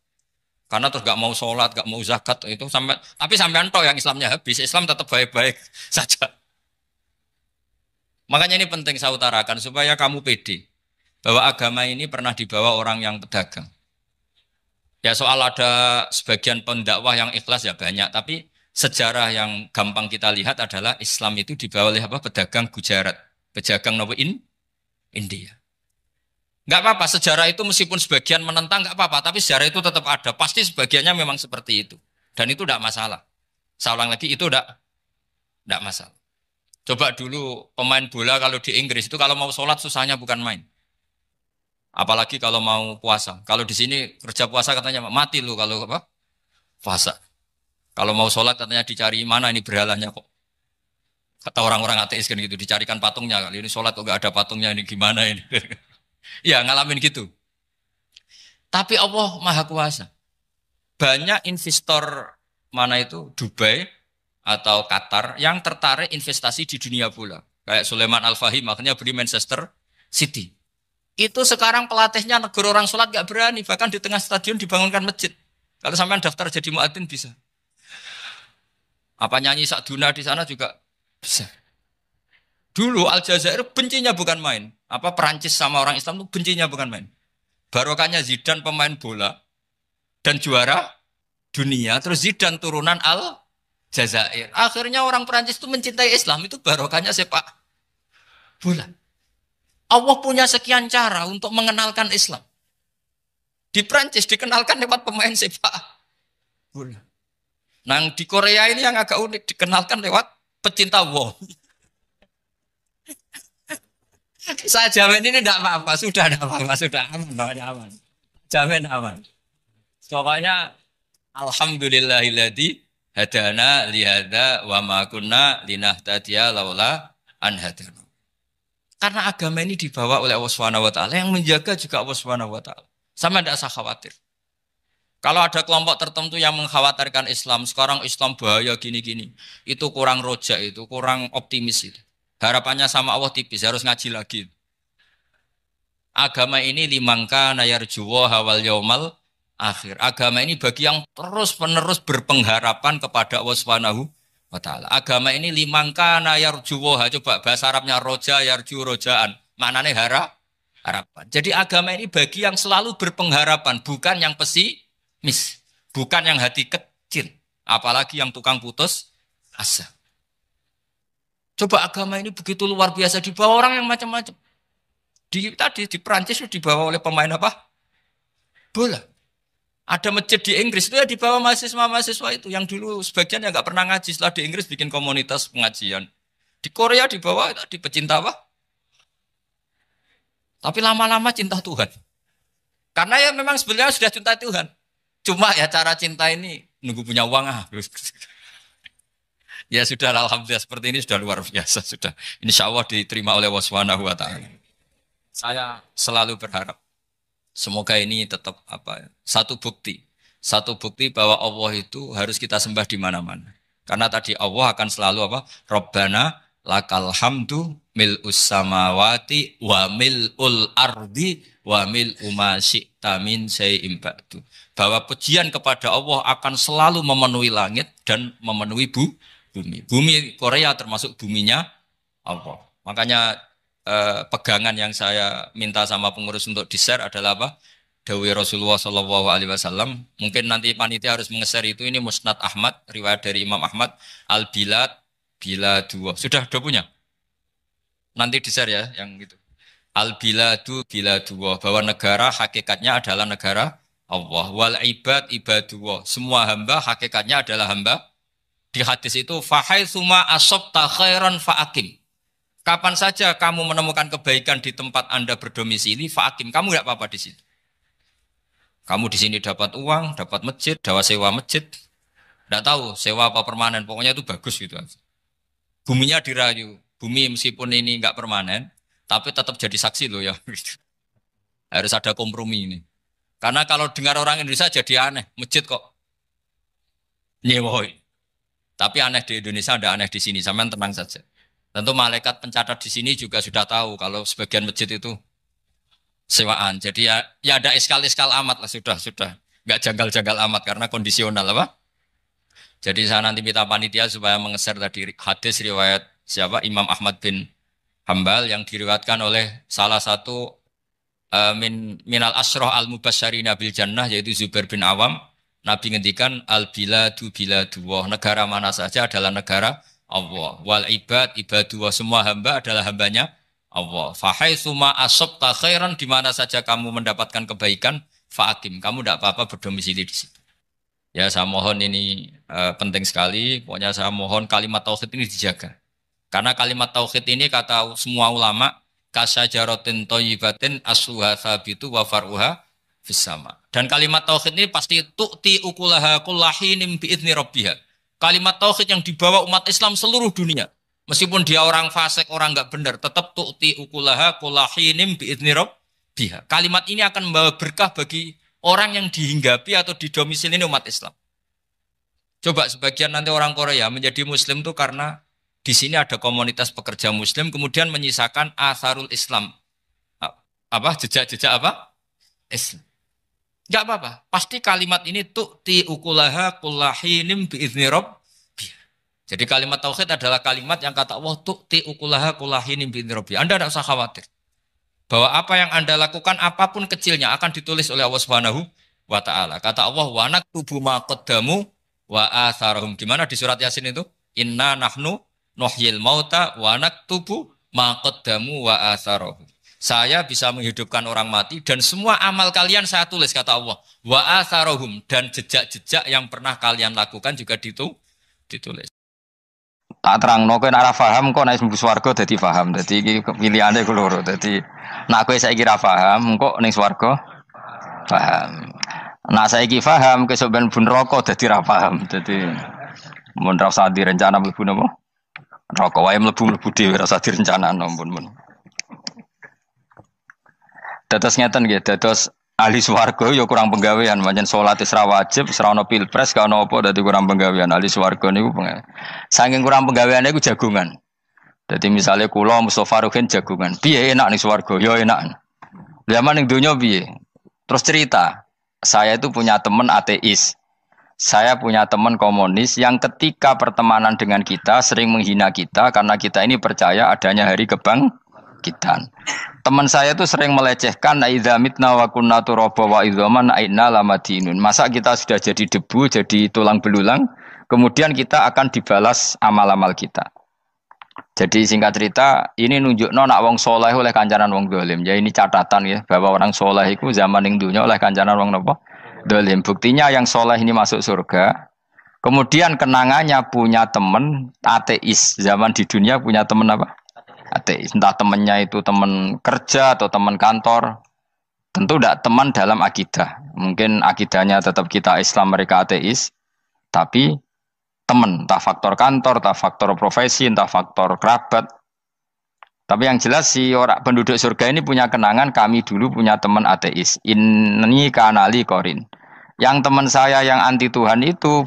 Karena terus gak mau sholat, gak mau zakat itu sampai. Tapi sampean toh yang Islamnya habis, Islam tetap baik-baik saja. Makanya ini penting saya utarakan supaya kamu pede bahwa agama ini pernah dibawa orang yang pedagang. Ya soal ada sebagian pendakwah yang ikhlas ya banyak, tapi sejarah yang gampang kita lihat adalah Islam itu dibawa oleh apa? Pedagang Gujarat, pedagang India. Nggak apa-apa, sejarah itu meskipun sebagian menentang nggak apa-apa, tapi sejarah itu tetap ada. Pasti sebagiannya memang seperti itu. Dan itu tidak masalah. Saya ulang lagi, itu tidak masalah. Coba dulu pemain bola kalau di Inggris itu kalau mau sholat susahnya bukan main. Apalagi kalau mau puasa. Kalau di sini kerja puasa katanya mati lu kalau apa? Puasa. Kalau mau sholat katanya dicari mana ini berhalanya kok. Kata orang-orang ateis kan gitu, dicarikan patungnya. Kali ini sholat kok gak ada patungnya, ini gimana ini. Ya ngalamin gitu. Tapi Allah Maha Kuasa. Banyak investor mana itu, Dubai atau Qatar, yang tertarik investasi di dunia bola. Kayak Sulaiman Al-Fahim, makanya beli Manchester City. Itu sekarang pelatihnya negara orang sholat gak berani, bahkan di tengah stadion dibangunkan masjid. Kalau sampai daftar jadi muadzin bisa. Apa nyanyi Sakduna di sana juga bisa. Dulu Aljazair bencinya bukan main. Apa Perancis sama orang Islam itu bencinya bukan main. Barokahnya Zidane pemain bola dan juara dunia. Terus Zidane turunan Aljazair. Akhirnya orang Perancis itu mencintai Islam. Itu barokahnya sepak bola. Allah punya sekian cara untuk mengenalkan Islam. Di Perancis dikenalkan lewat pemain sepak bola. Nah di Korea ini yang agak unik dikenalkan lewat pecinta wong. Saya jamin ini tidak apa-apa, sudah tidak apa-apa, sudah aman, pokoknya aman. Jamin aman. Pokoknya alhamdulillahilladzi hadana lihada wa ma kunna linahtadiya laula an hadana. Karena agama ini dibawa oleh Allah Subhanahu wa taala, yang menjaga juga Allah Subhanahu wa taala. Sama tidak usah khawatir. Kalau ada kelompok tertentu yang mengkhawatirkan Islam, sekarang Islam bahaya gini-gini, itu kurang rojak, itu kurang optimis itu. Harapannya sama Allah tipis, harus ngaji lagi. Agama ini limangka nayarjuwa hawal yaumal akhir. Agama ini bagi yang terus-menerus berpengharapan kepada Allah Subhanahu wa taala. Agama ini limangka nayarjuwa, coba bahasa Arabnya roja yarju rojaan. Maknanya harapan. Jadi agama ini bagi yang selalu berpengharapan, bukan yang pesimis, bukan yang hati kecil, apalagi yang tukang putus asa. Coba agama ini begitu luar biasa, dibawa orang yang macam-macam. Tadi di Perancis itu dibawa oleh pemain apa? Bola. Ada masjid di Inggris itu ya dibawa mahasiswa-mahasiswa itu yang dulu sebagian yang nggak pernah ngaji, setelah di Inggris bikin komunitas pengajian. Di Korea dibawa di pecinta apa? Tapi lama-lama cinta Tuhan. Karena ya memang sebenarnya sudah cinta Tuhan. Cuma ya cara cinta ini nunggu punya uang Ya sudah, alhamdulillah seperti ini sudah luar biasa sudah. Insya Allah diterima oleh Allah Subhanahu wa taala. Saya selalu berharap semoga ini tetap satu bukti bahwa Allah itu harus kita sembah di mana-mana. Karena tadi Allah akan selalu Rabbana lakal hamdu mil'us samawati wa mil'ul ardi wa mil'u ma syi'ta min syai'in ba'du. Bahwa pujian kepada Allah akan selalu memenuhi langit dan memenuhi bumi. Bumi Korea termasuk buminya Allah. Makanya pegangan yang saya minta sama pengurus untuk di-share adalah Dawi Rasulullah Shallallahu Alaihi Wasallam. Mungkin nanti panitia harus mengeser itu. Ini Musnad Ahmad, riwayat dari Imam Ahmad. Al-Bilad bila dua. Sudah punya? Nanti di-share ya yang gitu. Al-Biladu bila dua. Bahwa negara hakikatnya adalah negara Allah. Wal ibad ibadullah. Semua hamba hakikatnya adalah hamba. Di hadis itu fahaitsuma asabta khairan fa'akim. Kapan saja kamu menemukan kebaikan di tempat Anda berdomisili, fa'akim, kamu enggak apa-apa di situ. Kamu di sini dapat uang, dapat masjid, dapat sewa masjid. Enggak tahu sewa apa permanen, pokoknya itu bagus gitu aja. Buminya dirayu. Bumi meskipun ini enggak permanen, tapi tetap jadi saksi loh ya. Harus ada kompromi ini. Karena kalau dengar orang Indonesia jadi aneh, masjid kok nyewoi. Tapi aneh di Indonesia, ada aneh di sini, sampean tenang saja. Tentu malaikat pencatat di sini juga sudah tahu kalau sebagian masjid itu sewaan. Jadi ya ada iskal-iskal amat lah, sudah. Enggak janggal-janggal amat karena kondisional Jadi saya nanti minta panitia supaya mengeser tadi hadis riwayat siapa? Imam Ahmad bin Hambal yang diriwayatkan oleh salah satu minal asroh al-mubasyarina bil jannah yaitu Zubair bin Awam. Nabi ngendikan al-biladu biladullah, negara mana saja adalah negara Allah. Wal ibad ibadullah, semua hamba adalah hambanya Allah. Fahaitsuma asabta khairan, di mana saja kamu mendapatkan kebaikan, fa'akim, kamu tidak apa-apa berdomisili di situ. Ya saya mohon ini penting sekali. Pokoknya saya mohon kalimat tauhid ini dijaga. Karena kalimat tauhid ini kata semua ulama kasyajaratin thayyibatin asluha tsabitu wa far'uha fis sama. Dan kalimat tauhid ini pasti tu'ti ukulaha kullahinim bi'izni rabbiha. Kalimat tauhid yang dibawa umat Islam seluruh dunia. Meskipun dia orang fasik, orang enggak benar, tetap tu'ti ukulaha kullahinim bi'izni rabbiha. Kalimat ini akan membawa berkah bagi orang yang dihinggapi atau didomisili umat Islam. Coba sebagian nanti orang Korea menjadi muslim itu karena di sini ada komunitas pekerja muslim, kemudian menyisakan atharul Islam. Jejak-jejak Islam. Enggak apa-apa. Pasti kalimat ini tu'ti ukulaha kullahinim bi'izni rabbiha. Jadi kalimat tauhid adalah kalimat yang kata Allah tu'ti ukulaha kullahinim bi'izni rabbiha. Anda tidak usah khawatir. Bahwa apa yang Anda lakukan apapun kecilnya akan ditulis oleh Allah Subhanahu wa taala. Kata Allah wa naktubu ma qaddamu wa atharahum. Gimana di surat Yasin itu? Inna nahnu nuhyil mauta wa naktubu ma qaddamu wa atharahum. Saya bisa menghidupkan orang mati dan semua amal kalian saya tulis, kata Allah. Wa atharahum, dan jejak-jejak yang pernah kalian lakukan juga ditulis. Tak terangno kowe nek ora paham kok nek mlebu swarga dadi paham. Dadi iki pilihane ku loro. Dadi nek kowe saiki ra paham kok ning swarga paham. Nek saiki paham kesuk ben mlebu neraka dadi ra paham. Dadi mun ra usah direncana mlebu napa? Neraka wae mlebu dhewe ra usah direncanakno mun. Dados ngeten nggih, dados ahli swarga ya kurang penggawean, pancen salat wis ra wajib, wis ra ono pilpres, gak ono apa dadi kurang penggawean. Ahli swarga niku saking kurang penggaweane iku jagungan. Dadi misale kula Mustofa Ruhin jagungan. Piye enak ning swarga? Ya enak. Zaman ning donya piye? Terus cerita, saya itu punya teman ateis. Saya punya teman komunis yang ketika pertemanan dengan kita sering menghina kita karena kita ini percaya adanya hari kebangkitan. Teman saya itu sering melecehkan idza mitna wa kunna turaba wa idzaman aina lamadinun. Masa kita sudah jadi debu, jadi tulang belulang, kemudian kita akan dibalas amal-amal kita. Jadi singkat cerita, ini nunjukno nak wong soleh oleh kancanan wong dolim. Ya ini catatan ya bahwa orang soleh itu zaman ning dunya oleh kancanan wong napa? Dolim. Buktinya yang soleh ini masuk surga. Kemudian kenangannya punya teman ateis. Zaman di dunia punya teman apa? Ateis. Entah temannya itu teman kerja atau teman kantor. Tentu tidak teman dalam akidah. Mungkin akidahnya tetap kita Islam, mereka ateis. Tapi teman, entah faktor kantor, entah faktor profesi, entah faktor kerabat. Tapi yang jelas si orang penduduk surga ini punya kenangan, kami dulu punya teman ateis. Ini kanali korin. Yang teman saya yang anti Tuhan itu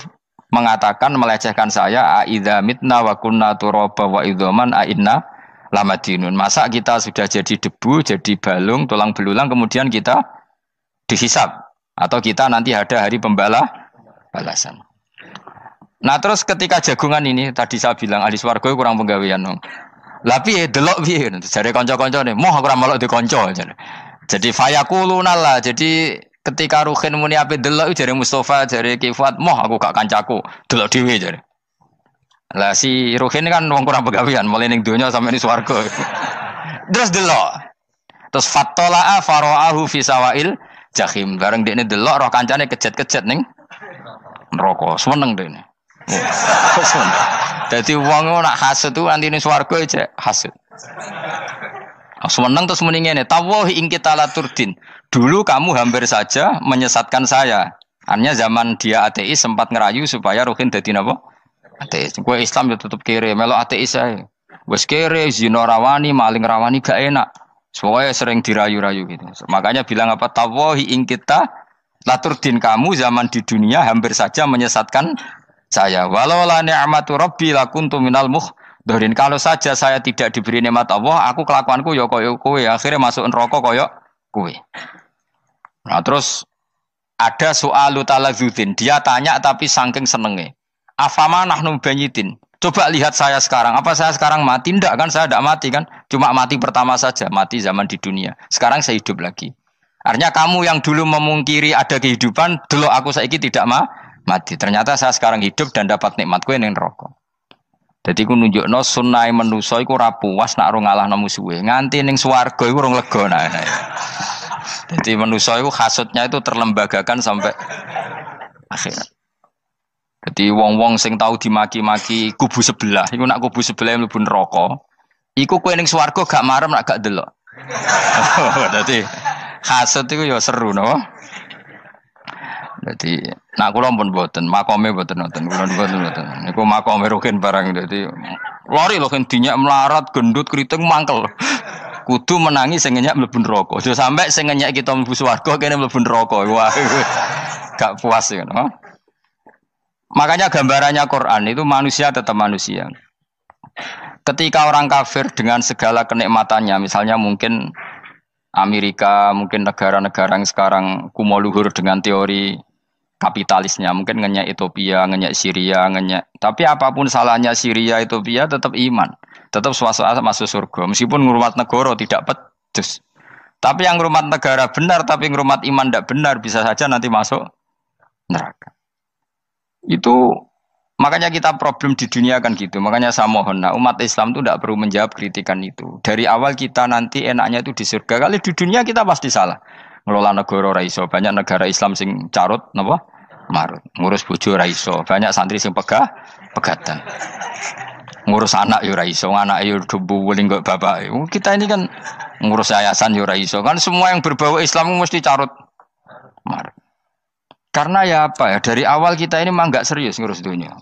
mengatakan, melecehkan saya, aidza mitna wa kunna turaba wa idzaman aina lamadinun. Masa kita sudah jadi debu, jadi balung, tulang belulang, kemudian kita dihisab. Atau kita nanti ada hari balasan. Nah terus ketika jagungan ini, tadi saya bilang ahli swarga kurang penggawean. Lah piye delok piye? Jare kanca-kancane, "Moh aku ora melok di kanca." Jadi fayaquluna lah. Jadi ketika Ruhin muni ape delok jare Mustofa, jare Kifat, "Moh aku gak kancaku, delok dhewe" jare. Lah si Ruhin kan wong kurang penggawean, mulai ning donya sampe ning swarga. Terus delok. Terus fattala'a fara'ahu fi sawail jahim. Bareng dekne delok roh kancane kejet-kejet ning neraka. Seneng dekne. Jadi wong nak hasud tu nanti ning swarga aja hasud. Seneng terus muni ngene, tawahi ing kita laturdin. Dulu kamu hampir saja menyesatkan saya. Artinya zaman dia ateis sempat ngerayu supaya Ruhin dadi napa? Ateis. Kowe Islam ya tetep kere, melok ateis ae. Wis kere, zina rawani, maling rawani gak enak. Soalnya sering dirayu-rayu gitu. Makanya bilang apa? Tawahi ing kita laturdin, kamu zaman di dunia hampir saja menyesatkan saya. Walau la ni'matu rabbi lakuntu minal muhdharin. Kalau saja saya tidak diberi nikmat Allah, aku kelakuanku ya koyo kowe, akhirnya masuk neraka koyo kowe. Nah, terus ada soalu taladzudin. Dia tanya tapi saking senenge. Afama nahnu banyitin. Coba lihat saya sekarang. Apa saya sekarang mati? Tidak kan, saya tidak mati kan. Cuma mati pertama saja, mati zaman di dunia. Sekarang saya hidup lagi. Artinya kamu yang dulu memungkiri ada kehidupan, dulu aku saiki tidak mati. Ternyata saya sekarang hidup dan dapat nikmat kowe ning neraka. Dadi ku nunjukno sunnahe manusa iku ora puas nek ora ngalahno musuhe. Nganti ning swarga iku ora lega nek. Dadi manusa iku hasudnya itu terlembagakan sampai akhirat. Jadi wong-wong sing tahu dimaki-maki kubu sebelah, iku nak kubu sebelah mlebu neraka, iku kowe ning swarga gak marem nak gak delok. Dadi hasud iku ya seru no. Dadi nak kula pun mboten, makome mboten nonton, kula mboten. Niku makome Ruhin barang dadi lari lho kan dinyak melarat, gendut, kriting mangkel. Kudu menangi sing ngenyak mlebu neraka. Aja sampe sing ngenyak kita mlebu swarga kene mlebu neraka. Wah. Gak puas ya, no? Makanya gambarannya Quran itu manusia tetap manusia. Ketika orang kafir dengan segala kenikmatannya, misalnya mungkin Amerika, mungkin negara-negara yang sekarang kumoluhur dengan teori kapitalisnya, mungkin ngenyak Ethiopia, ngenyak Syria, ngenyak. Tapi apapun salahnya Syria, Ethiopia tetap iman, tetap suasana masuk surga. Meskipun ngurmat negara tidak pedes. Tapi yang ngurmat negara benar, tapi ngurmat iman tidak benar, bisa saja nanti masuk neraka. Itu makanya kita problem di dunia kan gitu. Makanya saya mohon, nah, umat Islam itu tidak perlu menjawab kritikan itu. Dari awal kita nanti enaknya itu di surga. Kali di dunia kita pasti salah. Ngelola negara raiso. Banyak negara Islam sing carut, napa? Marut. Ngurus bojo raiso. Banyak santri sing pegatan. ngurus anak yo ora iso, anak yo debu weling kok bapak. Kita ini kan ngurus yayasan yo ora iso. Kan semua yang berbau Islam mesti carut mar. Karena ya apa ya, dari awal kita ini mah enggak serius ngurus dunia.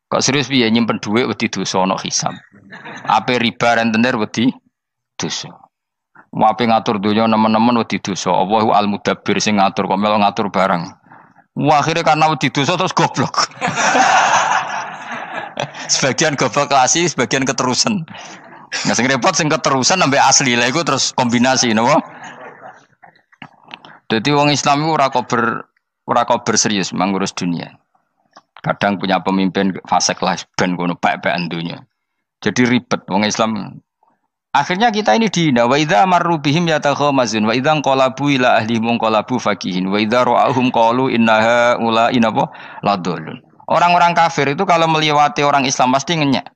Kok serius piye nyimpen dhuwit wedi dosa ana hisab. Ape riba rentenir wedi dosa. Wape ngatur dunia nemen-nemen wedi dosa. Allahu al-mudabbir sing ngatur kok melo ngatur barang. Wah, akhirnya karena wedi dosa terus goblok. Sebagian goblok klasik, sebagian keterusan. Nggak sing repot sing keterusan sampai asli lah iku terus kombinasi napa. Jadi wong Islam iku ora kober serius mengurus dunia. Kadang punya pemimpin fasik lah ben kono pek-pekan dunia. Jadi ribet wong Islam. Akhirnya kita ini dihina wa idza marru bihim yatakhamazun wa idza qalabu ila ahlihim qalabu fakihin wa idza ra'ahum qalu innaha ula inapa ladallun. Orang-orang kafir itu kalau melewati orang Islam pasti ngenyek.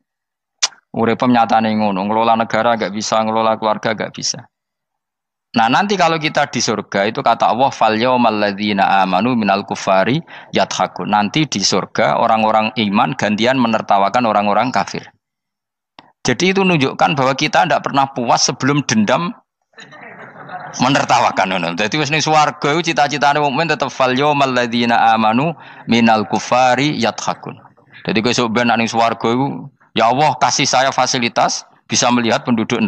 Urip nyatane ngono, ngelola negara enggak bisa, ngelola keluarga enggak bisa. Nah, nanti kalau kita di surga itu kata Allah fal yaumal ladzina amanu minal kufari yadhakun. Nanti di surga orang-orang iman gantian menertawakan orang-orang kafir. Jadi itu menunjukkan bahwa kita tidak pernah puas sebelum dendam menertawakan. Jadi wis ning swarga iku cita-citane mukmin tetep fal yaumal ladzina amanu minal kufari yadhakun. Jadi kowe sok ben ning swarga iku ya Allah kasih saya fasilitas bisa melihat penduduk